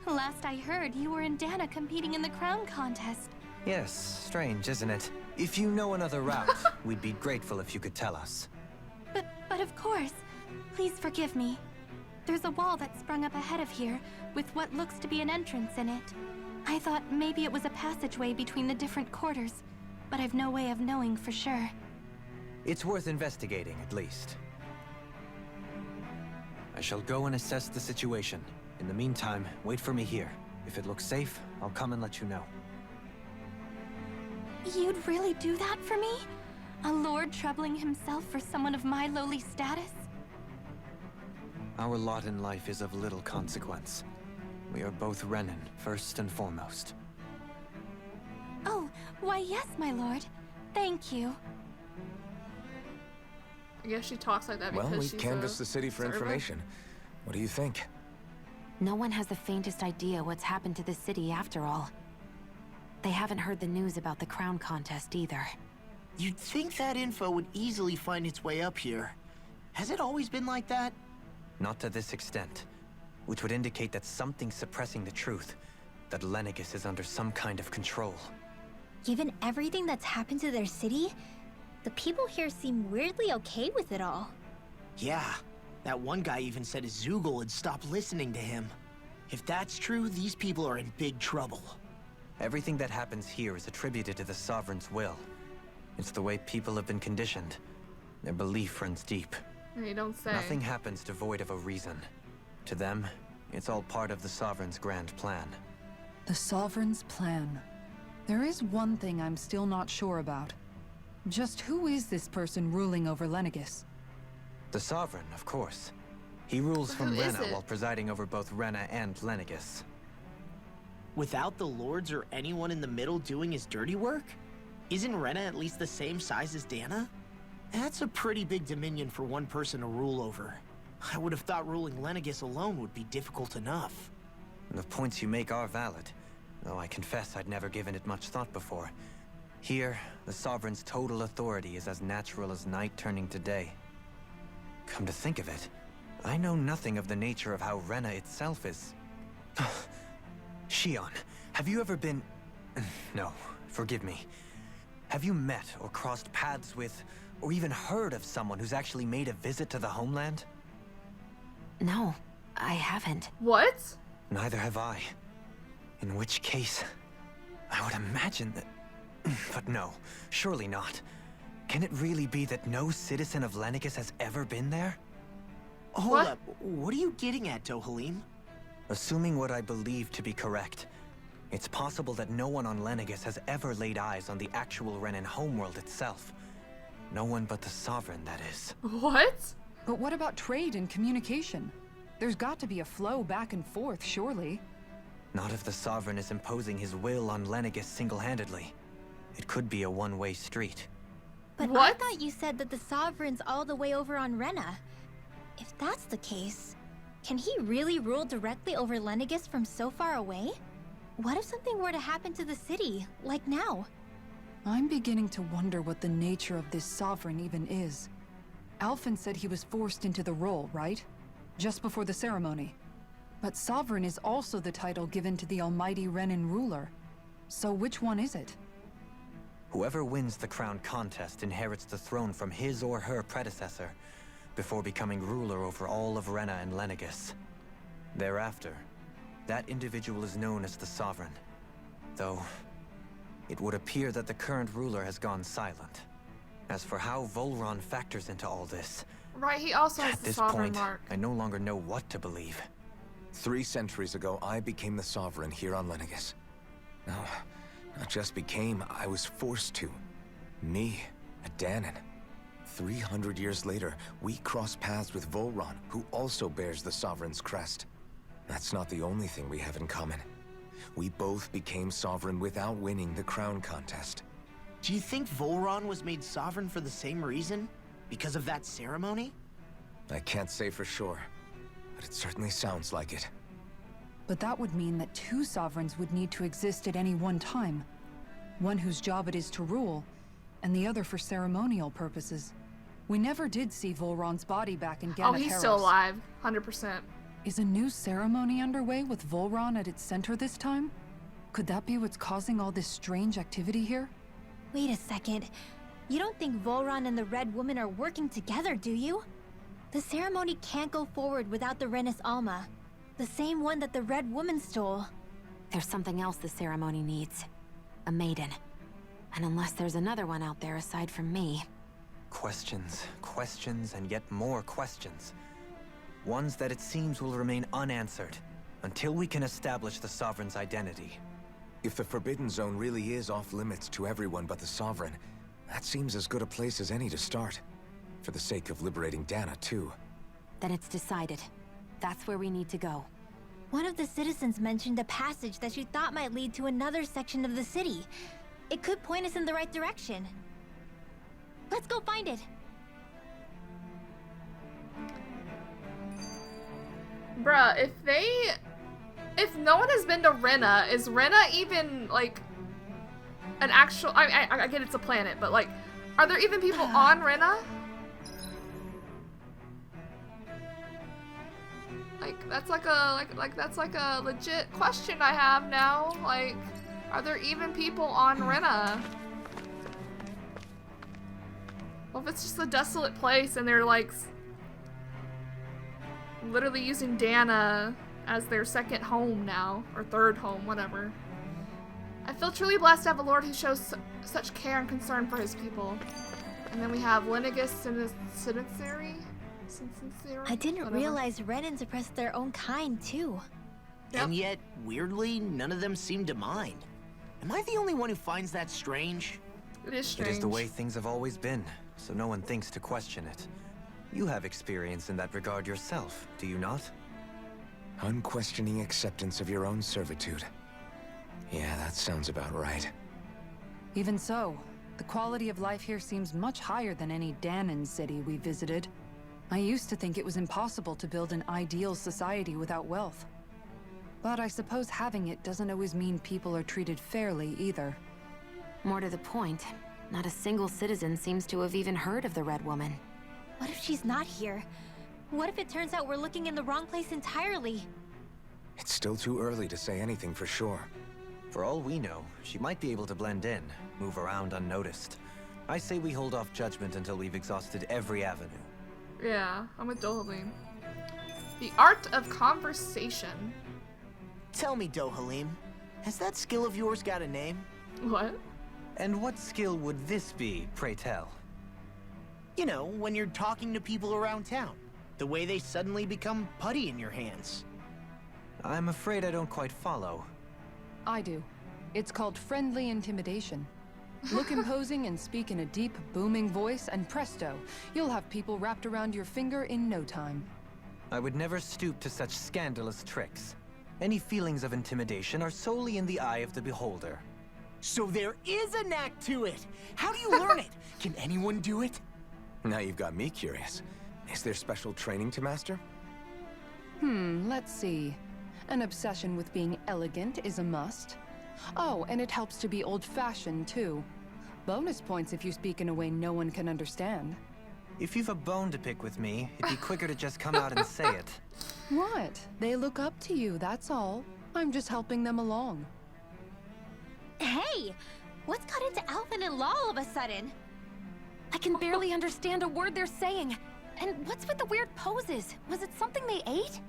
K: Last I heard, you were in Dahna competing in the crown contest.
F: Yes, strange, isn't it? If you know another route, we'd be grateful if you could tell us.
K: But of course. Please forgive me. There's a wall that sprung up ahead of here, with what looks to be an entrance in it. I thought maybe it was a passageway between the different quarters, but I've no way of knowing for sure.
F: It's worth investigating, at least. I shall go and assess the situation. In the meantime, wait for me here. If it looks safe, I'll come and let you know.
K: You'd really do that for me? A lord troubling himself for someone of my lowly status?
F: Our lot in life is of little consequence. We are both Renan, first and foremost.
K: Oh, why yes, my lord. Thank you.
A: I guess she talks like that because
G: Well, we
A: she's
G: canvassed
A: a
G: the city for
A: servant.
G: information. What do you think?
C: No one has the faintest idea what's happened to the city after all. They haven't heard the news about the crown contest either.
D: You'd think that info would easily find its way up here. Has it always been like that?
F: Not to this extent, which would indicate that something's suppressing the truth, that Lenegis is under some kind of control.
E: Given everything that's happened to their city, the people here seem weirdly okay with it all.
D: Yeah, that one guy even said his Zoogle had stopped listening to him. If that's true, these people are in big trouble.
F: Everything that happens here is attributed to the Sovereign's will. It's the way people have been conditioned. Their belief runs deep.
A: You don't say.
F: Nothing happens devoid of a reason. To them, it's all part of the Sovereign's grand plan.
B: The Sovereign's plan. There is one thing I'm still not sure about. Just who is this person ruling over Lenegis?
F: The Sovereign, of course. He rules
A: Who
F: from
A: is
F: Rena
A: it?
F: while presiding over both Rena and Lenegis.
D: Without the lords or anyone in the middle doing his dirty work? Isn't Rena at least the same size as Dahna? That's a pretty big dominion for one person to rule over. I would have thought ruling Lenegis alone would be difficult enough.
F: The points you make are valid, though I confess I'd never given it much thought before. Here, the Sovereign's total authority is as natural as night turning to day. Come to think of it, I know nothing of the nature of how Rena itself is. Shion, have you ever been... No, forgive me. Have you met or crossed paths with, or even heard of someone who's actually made a visit to the homeland?
C: No, I haven't.
A: What?
F: Neither have I. In which case, I would imagine that... But no, surely not. Can it really be that no citizen of Lenegis has ever been there?
D: Hold up. What are you getting at, Dohalim?
F: Assuming what I believe to be correct, it's possible that no one on Lenegis has ever laid eyes on the actual Renan homeworld itself. No one but the Sovereign, that is.
A: What?
B: But what about trade and communication? There's got to be a flow back and forth, surely.
F: Not if the Sovereign is imposing his will on Lenegis single-handedly. It could be a one-way street.
E: But
A: What?
E: I thought you said that the Sovereign's all the way over on Rena. If that's the case, can he really rule directly over Lenegis from so far away? What if something were to happen to the city, like now?
B: I'm beginning to wonder what the nature of this Sovereign even is. Alphen said he was forced into the role, right? Just before the ceremony. But Sovereign is also the title given to the almighty Renan ruler. So which one is it?
F: Whoever wins the crown contest inherits the throne from his or her predecessor, before becoming ruler over all of Rena and Lenegis. Thereafter, that individual is known as the Sovereign. Though, it would appear that the current ruler has gone silent. As for how Volron factors into all this,
A: Right, he also has
F: at
A: the
F: this
A: Sovereign
F: point,
A: mark.
F: I no longer know what to believe.
G: 3 centuries ago, I became the Sovereign here on Lenegis. No, not just became, I was forced to. Me, a Dahnan. 300 years later, we cross paths with Volron, who also bears the Sovereign's crest. That's not the only thing we have in common. We both became Sovereign without winning the crown contest.
D: Do you think Volron was made sovereign for the same reason? Because of that ceremony?
G: I can't say for sure, but it certainly sounds like it.
B: But that would mean that 2 Sovereigns would need to exist at any one time. One whose job it is to rule, and the other for ceremonial purposes. We never did see Volron's body back in Ganateros.
A: Oh, he's still alive. 100%.
B: Is a new ceremony underway with Volron at its center this time? Could that be what's causing all this strange activity here?
E: Wait a second. You don't think Volron and the Red Woman are working together, do you? The ceremony can't go forward without the Renis Alma. The same one that the Red Woman stole.
C: There's something else the ceremony needs. A maiden. And unless there's another one out there aside from me...
F: Questions, questions, and yet more questions. Ones that it seems will remain unanswered, until we can establish the Sovereign's identity.
G: If the Forbidden Zone really is off limits to everyone but the Sovereign, that seems as good a place as any to start. For the sake of liberating Dahna, too.
C: Then it's decided. That's where we need to go.
E: One of the citizens mentioned a passage that she thought might lead to another section of the city. It could point us in the right direction. Let's go find it.
A: Bruh, if no one has been to Rena, is Rena even, like, an actual... I get it's a planet, but, like, are there even people on Rena? Like, that's like a legit question I have now. Like, are there even people on Rena? Well, if it's just a desolate place and they're, like, literally using Dahna as their second home now, or third home, whatever. I feel truly blessed to have a lord who shows such care and concern for his people. And then we have Lenegis and his Sincerity.
E: I didn't realize Renans oppressed their own kind, too.
A: Yep.
D: And yet, weirdly, none of them seem to mind. Am I the only one who finds that strange?
A: It is strange.
F: It is the way things have always been, so no one thinks to question it. You have experience in that regard yourself, do you not?
G: Unquestioning acceptance of your own servitude. Yeah, that sounds about right.
B: Even so, the quality of life here seems much higher than any Dahnan city we visited. I used to think it was impossible to build an ideal society without wealth. But I suppose having it doesn't always mean people are treated fairly either.
C: More to the point, not a single citizen seems to have even heard of the Red Woman.
E: What if she's not here? What if it turns out we're looking in the wrong place entirely?
G: It's still too early to say anything for sure.
F: For all we know, she might be able to blend in, move around unnoticed. I say we hold off judgment until we've exhausted every avenue.
A: Yeah, I'm with Dohalim. The art of conversation.
D: Tell me, Dohalim, has that skill of yours got a name?
A: What?
F: And what skill would this be, pray tell?
D: You know, when you're talking to people around town. The way they suddenly become putty in your hands.
F: I'm afraid I don't quite follow.
B: I do. It's called friendly intimidation. Look imposing and speak in a deep, booming voice, and presto, you'll have people wrapped around your finger in no time.
F: I would never stoop to such scandalous tricks. Any feelings of intimidation are solely in the eye of the beholder.
D: So there is a knack to it! How do you learn it? Can anyone do it?
G: Now you've got me curious. Is there special training to master?
B: Let's see. An obsession with being elegant is a must. Oh, and it helps to be old-fashioned, too. Bonus points if you speak in a way no one can understand.
F: If you've a bone to pick with me, it'd be quicker to just come out and say it.
B: What? They look up to you, that's all. I'm just helping them along.
K: Hey! What's got into Alvin and Law all of a sudden? I can barely understand a word they're saying. And what's with the weird poses? Was it something they ate?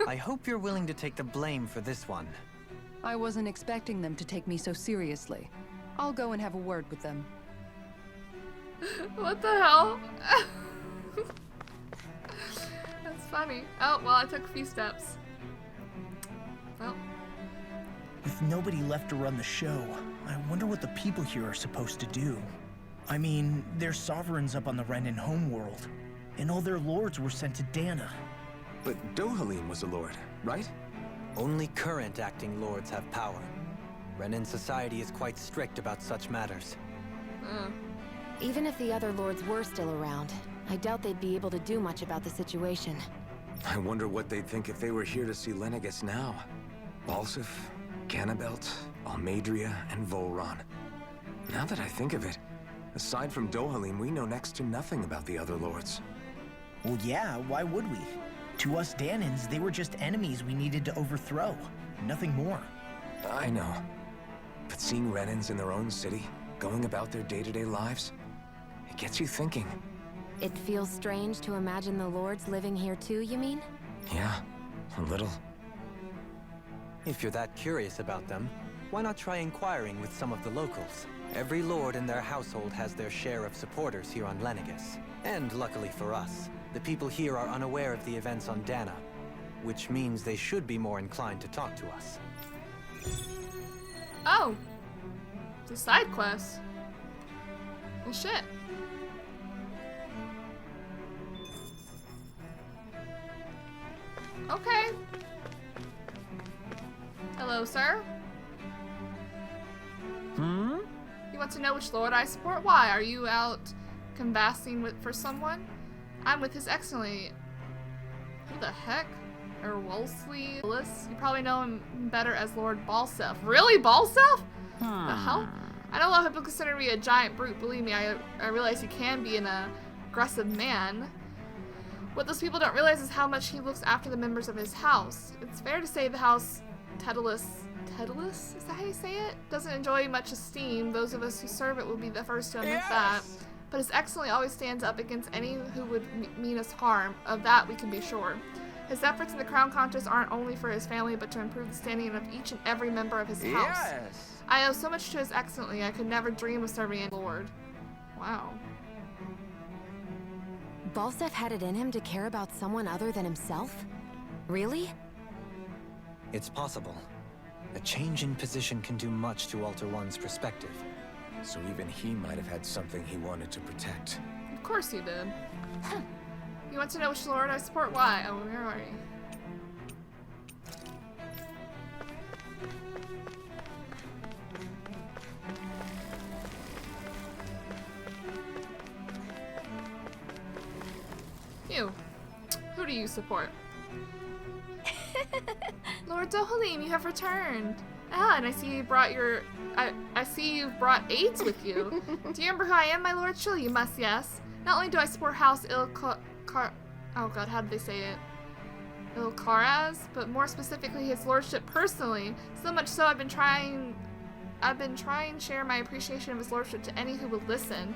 F: I hope you're willing to take the blame for this one.
B: I wasn't expecting them to take me so seriously. I'll go and have a word with them.
A: What the hell? That's funny. Oh, well, I took a few steps. Well.
D: With nobody left to run the show, I wonder what the people here are supposed to do. I mean, they're sovereigns up on the Renan homeworld, and all their lords were sent to Dahna.
G: But Dohalim was a lord, right?
F: Only current acting lords have power. Renan society is quite strict about such matters.
C: Even if the other lords were still around, I doubt they'd be able to do much about the situation.
G: I wonder what they'd think if they were here to see Lenegis now. Balsif, Cannabelt, Almadria, and Volron. Now that I think of it, aside from Dohalim, we know next to nothing about the other lords.
D: Well, yeah, why would we? To us Dahnans, they were just enemies we needed to overthrow. Nothing more.
G: I know. But seeing Renans in their own city, going about their day-to-day lives, it gets you thinking.
C: It feels strange to imagine the lords living here too, you mean?
G: Yeah, a little.
F: If you're that curious about them, why not try inquiring with some of the locals? Every lord in their household has their share of supporters here on Lenegis. And luckily for us, the people here are unaware of the events on Dahna, which means they should be more inclined to talk to us.
A: Oh. It's a side quest. Well, shit. Okay. Hello, sir. You want to know which lord I support? Why? Are you out canvassing for someone? I'm with His Excellency. Who the heck? Or Wolseley? You probably know him better as Lord Balsef. Really? Balsef? The hell? I know a lot of people consider me a giant brute. Believe me, I realize he can be an aggressive man. What those people don't realize is how much he looks after the members of his house. It's fair to say the house Tedalus, is that how you say it? Doesn't enjoy much esteem. Those of us who serve it will be the first to admit that. But His Excellency always stands up against any who would mean us harm. Of that we can be sure. His efforts in the crown contest aren't only for his family, but to improve the standing of each and every member of his house. I owe so much to His Excellency, I could never dream of serving a lord. Wow.
C: Balsef had it in him to care about someone other than himself? Really?
F: It's possible. A change in position can do much to alter one's perspective.
G: So even he might have had something he wanted to protect.
A: Of course he did. You want to know which lord I support? Why? Oh, where are you? You. Who do you support? Lord Dohalim, you have returned. Ah, and I see you brought your... I see you've brought aides with you. Do you remember who I am, my lord? Surely you must, yes. Not only do I support House oh god, how did they say it? Ilkaraz, but more specifically his lordship personally. So much so I've been trying to share my appreciation of his lordship to any who would listen.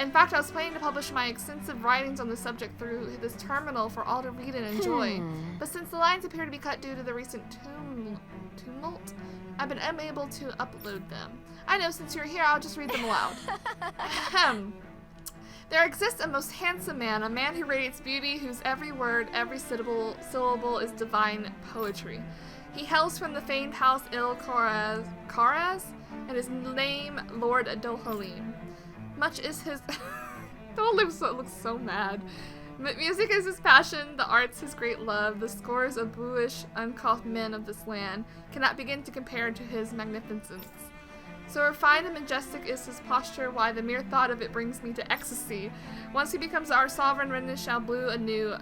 A: In fact, I was planning to publish my extensive writings on the subject through this terminal for all to read and enjoy. But since the lines appear to be cut due to the recent tumult, I've been unable to upload them. I know, since you're here, I'll just read them aloud. Ahem. There exists a most handsome man, a man who radiates beauty, whose every word, every syllable is divine poetry. He hails from the famed house Karaz, and his name Lord Dohalim. Much is his... Dohalim looks so mad. Music is his passion, the arts his great love, the scores of bluish, uncouth men of this land cannot begin to compare to his magnificence. So refined and majestic is his posture, why the mere thought of it brings me to ecstasy. Once he becomes our sovereign, Renans shall bloom anew,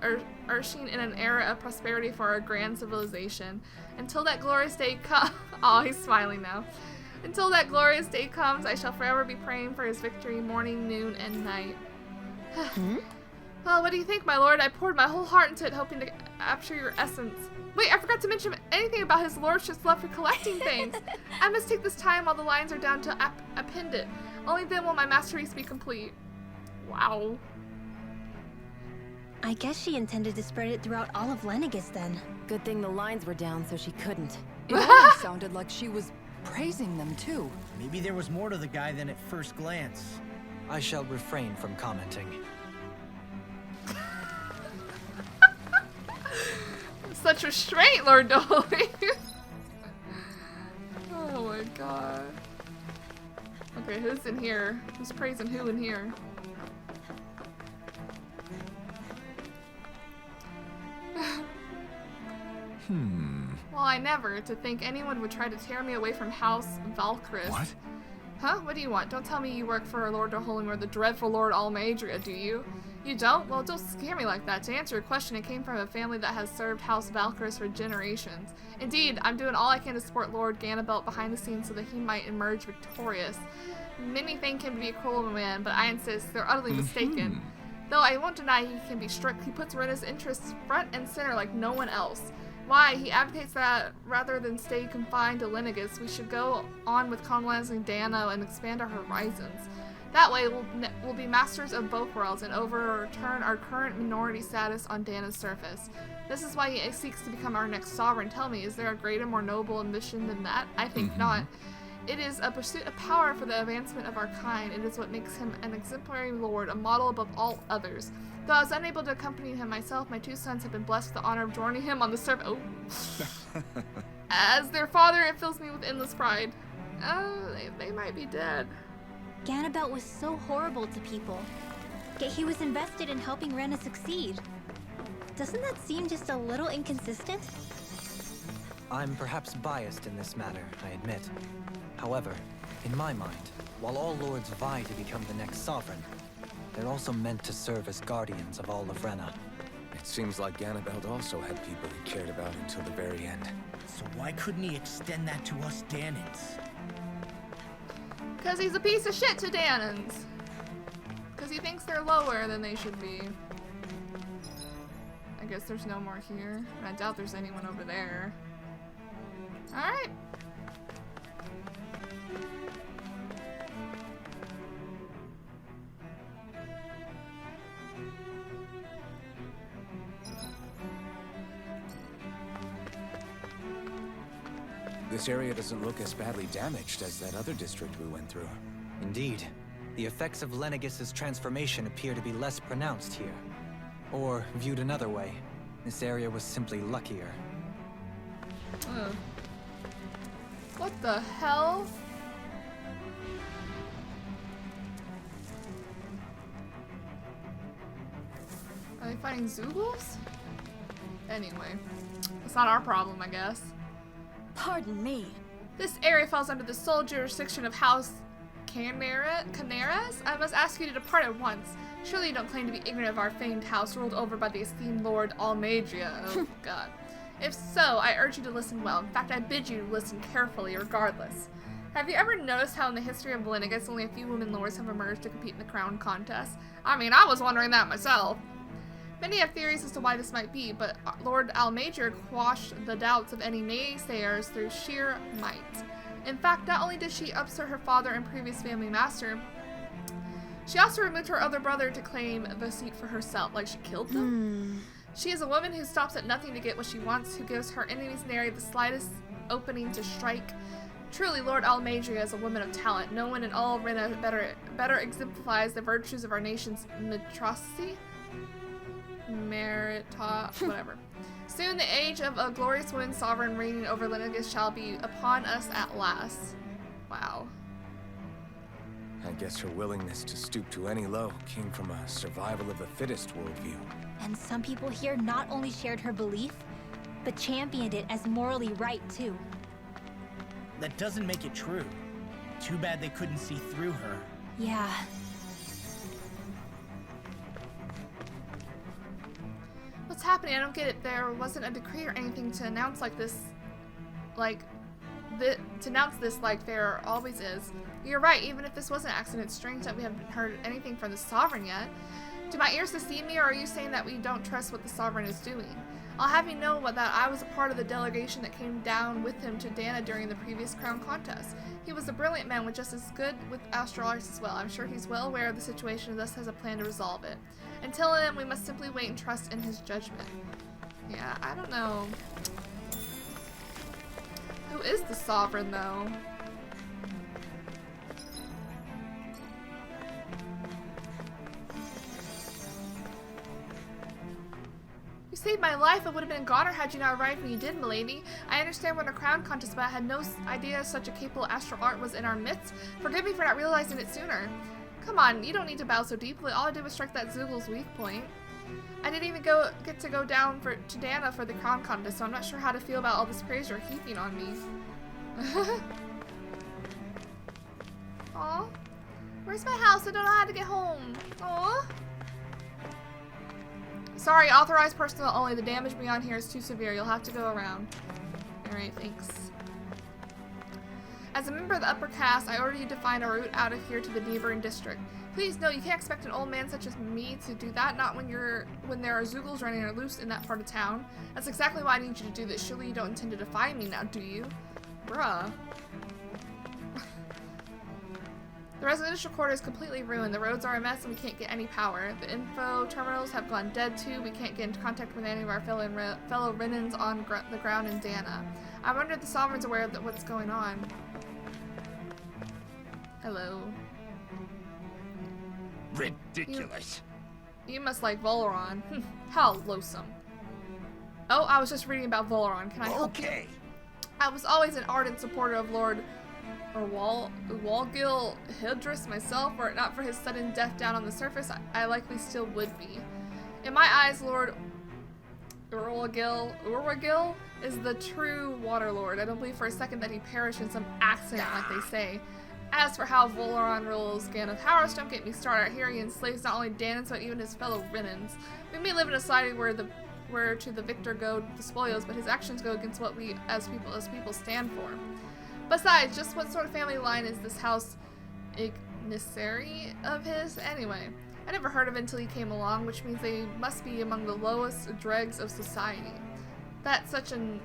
A: ushering in an era of prosperity for our grand civilization. Until that glorious day comes... Oh, he's smiling now. Until that glorious day comes, I shall forever be praying for his victory, morning, noon, and night. Well, what do you think, my lord? I poured my whole heart into it, hoping to capture your essence. Wait, I forgot to mention anything about his lordship's love for collecting things. I must take this time while the lines are down to append it. Only then will my masterpiece be complete. Wow.
E: I guess she intended to spread it throughout all of Lenegis then.
C: Good thing the lines were down so she couldn't.
B: It almost sounded like she was praising them too.
D: Maybe there was more to the guy than at first glance.
F: I shall refrain from commenting.
A: Such restraint, Lord Dolly. Oh my god. Okay, who's in here? Who's praising who in here? Well, I never to think anyone would try to tear me away from House Valkyris.
I: What?
A: Huh? What do you want? Don't tell me you work for Lord Dohalim or the dreadful Lord Almadria, do you? You don't? Well, don't scare me like that. To answer your question, it came from a family that has served House Valkyris for generations. Indeed, I'm doing all I can to support Lord Ganabelt behind the scenes so that he might emerge victorious. Many think him to be a cruel man, but I insist they're utterly mistaken. Though I won't deny he can be strict, he puts Rena's interests front and center like no one else. Why? He advocates that rather than stay confined to Lenegis, we should go on with colonizing Dahna and expand our horizons. That way, we'll be masters of both worlds and overturn our current minority status on Dahna's surface. This is why he seeks to become our next sovereign. Tell me, is there a greater, more noble ambition than that? I think not. It is a pursuit of power for the advancement of our kind. It is what makes him an exemplary lord, a model above all others. Though I was unable to accompany him myself, my two sons have been blessed with the honor of joining him on the surface. Oh. As their father, it fills me with endless pride. They might be dead.
E: Ganabelt was so horrible to people, yet he was invested in helping Rena succeed. Doesn't that seem just a little inconsistent?
F: I'm perhaps biased in this matter, I admit. However, in my mind, while all lords vie to become the next sovereign, they're also meant to serve as guardians of all of Rena.
G: It seems like Ganabelt also had people he cared about until the very end.
D: So why couldn't he extend that to us Dahnans?
A: Because he's a piece of shit to Dahnans. Because he thinks they're lower than they should be. I guess there's no more here. And I doubt there's anyone over there. Alright.
G: This area doesn't look as badly damaged as that other district we went through.
F: Indeed. The effects of Lenegis' transformation appear to be less pronounced here. Or, viewed another way, this area was simply luckier.
A: What the hell? Are they fighting Zoogles? Anyway, it's not our problem, I guess.
K: Pardon me.
A: This area falls under the sole jurisdiction of House Canaras. I must ask you to depart at once. Surely you don't claim to be ignorant of our famed house ruled over by the esteemed Lord Almadria. Oh, God. If so, I urge you to listen well. In fact, I bid you to listen carefully, regardless. Have you ever noticed how in the history of Lenegis only a few women lords have emerged to compete in the crown contest? I mean, I was wondering that myself. Many have theories as to why this might be, but Lord Almager quashed the doubts of any naysayers through sheer might. In fact, not only did she upset her father and previous family master, she also removed her other brother to claim the seat for herself, like she killed them. She is a woman who stops at nothing to get what she wants, who gives her enemies nary the slightest opening to strike. Truly, Lord Almagia is a woman of talent. No one in all Rena better exemplifies the virtues of our nation's whatever. Soon the age of a glorious woman sovereign reigning over Lenegis shall be upon us at last. Wow.
G: I guess her willingness to stoop to any low came from a survival of the fittest worldview.
E: And some people here not only shared her belief, but championed it as morally right, too.
D: That doesn't make it true. Too bad they couldn't see through her.
E: Yeah.
A: What's happening? I don't get it. There wasn't a decree or anything to announce like this, like there always is. You're right, even if this was an accident, it's strange that we haven't heard anything from the Sovereign yet. Do my ears deceive me, or are you saying that we don't trust what the Sovereign is doing? I'll have you know that I was a part of the delegation that came down with him to Dahna during the previous crown contest. He was a brilliant man with just as good with astral arts as well. I'm sure he's well aware of the situation and thus has a plan to resolve it. Until then, we must simply wait and trust in his judgment. Yeah, I don't know. Who is the Sovereign, though? You saved my life. I would have been a goner had you not arrived when you did, milady. I understand we're in a crown contest, but I had no idea such a capable astral art was in our midst. Forgive me for not realizing it sooner. Come on, you don't need to bow so deeply. All I did was strike that Zoogl's weak point. I didn't even get to go down to Dahna for the crown contest, so I'm not sure how to feel about all this praise you're heaping on me. Aw. Where's my house? I don't know how to get home. Aw. Sorry, authorized personnel only. The damage beyond here is too severe. You'll have to go around. Alright, thanks. As a member of the upper caste, I order you to find a route out of here to the neighboring district. Please, no, you can't expect an old man such as me to do that, not when there are Zoogles running loose in that part of town. That's exactly why I need you to do this. Surely you don't intend to defy me now, do you? Bruh. The residential quarter is completely ruined. The roads are a mess and we can't get any power. The info terminals have gone dead too. We can't get in contact with any of our fellow Renans on the ground in Dahna. I wonder if the Sovereign's aware of what's going on. Hello.
D: Ridiculous.
A: You must like Volaron. How loathsome. Oh, I was just reading about Volaron. Can I help you? I was always an ardent supporter of Lord Walgil Hildress myself, were it not for his sudden death down on the surface, I likely still would be. In my eyes, Lord Urwagil is the true Water Lord. I don't believe for a second that he perished in some accident like they say. As for how Volaron rules Ganeth Harris, don't get me started. Here he enslaves not only Dahnans but even his fellow Renans. We may live in a society where to the victor go the spoils, but his actions go against what we as people stand for. Besides, just what sort of family line is this house Ignisari of his? Anyway, I never heard of it until he came along, which means they must be among the lowest dregs of society. That such an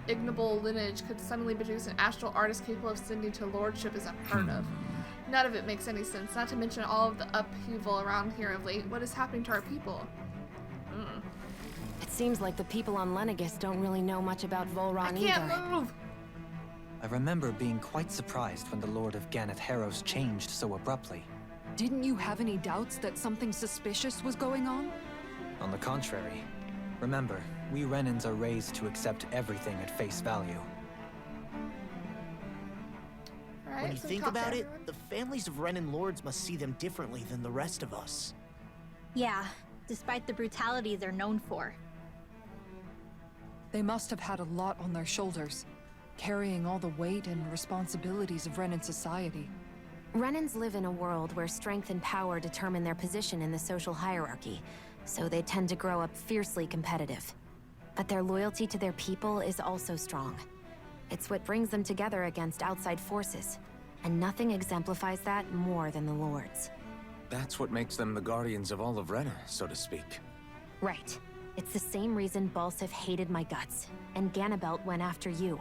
A: ignoble lineage could suddenly produce an astral artist capable of ascending to lordship is unheard of. None of it makes any sense, not to mention all of the upheaval around here of late. What is happening to our people?
C: It seems like the people on Lenegis don't really know much about Volaron either.
A: I can't move!
F: I remember being quite surprised when the Lord of Ganeth Harros changed so abruptly.
B: Didn't you have any doubts that something suspicious was going on?
F: On the contrary. Remember, we Renans are raised to accept everything at face value.
A: Right,
D: When you
A: so
D: think
A: talk to
D: about it,
A: everyone.
D: the families of Renan lords must see them differently than the rest of us.
E: Yeah, despite the brutality they're known for.
B: They must have had a lot on their shoulders, carrying all the weight and responsibilities of Renan society.
C: Renans live in a world where strength and power determine their position in the social hierarchy, so they tend to grow up fiercely competitive. But their loyalty to their people is also strong. It's what brings them together against outside forces, and nothing exemplifies that more than the Lords.
G: That's what makes them the guardians of all of Rena, so to speak.
C: Right. It's the same reason Balsif hated my guts, and Ganabelt went after you.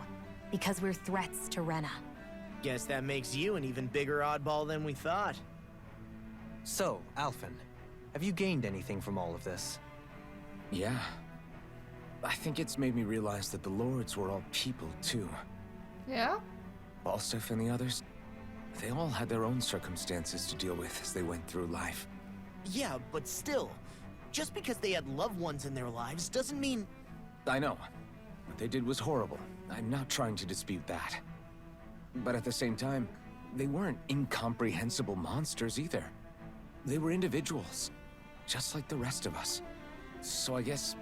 C: Because we're threats to Rena.
D: Guess that makes you an even bigger oddball than we thought.
F: So, Alphen, have you gained anything from all of this?
G: Yeah. I think it's made me realize that the Lords were all people, too.
A: Yeah?
G: Balsif and the others, they all had their own circumstances to deal with as they went through life.
D: Yeah, but still, just because they had loved ones in their lives doesn't mean...
G: I know. What they did was horrible. I'm not trying to dispute that. But at the same time, they weren't incomprehensible monsters either. They were individuals, just like the rest of us. So I guess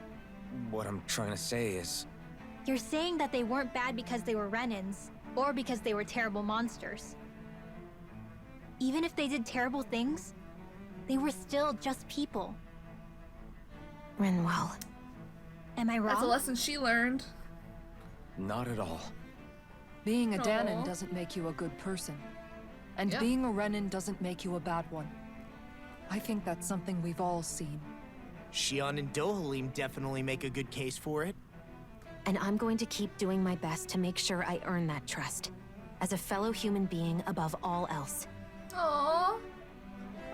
G: what I'm trying to say is...
E: You're saying that they weren't bad because they were Renans, or because they were terrible monsters. Even if they did terrible things, they were still just people.
C: Rinwell.
E: Am I wrong?
A: That's a lesson she learned.
G: Not at all.
B: Being a Dahnan
A: Aw.
B: doesn't make you a good person. And
A: Yep.
B: being a Renan doesn't make you a bad one. I think that's something we've all seen.
D: Shion and Dohalim definitely make a good case for it.
C: And I'm going to keep doing my best to make sure I earn that trust. As a fellow human being above all else.
A: Aww.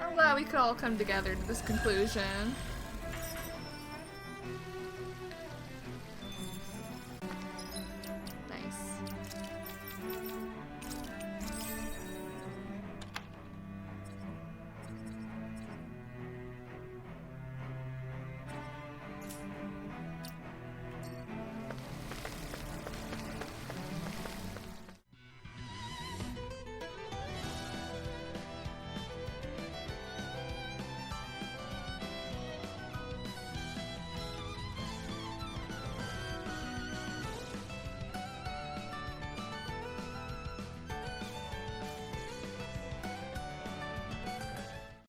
A: I'm glad we could all come together to this conclusion.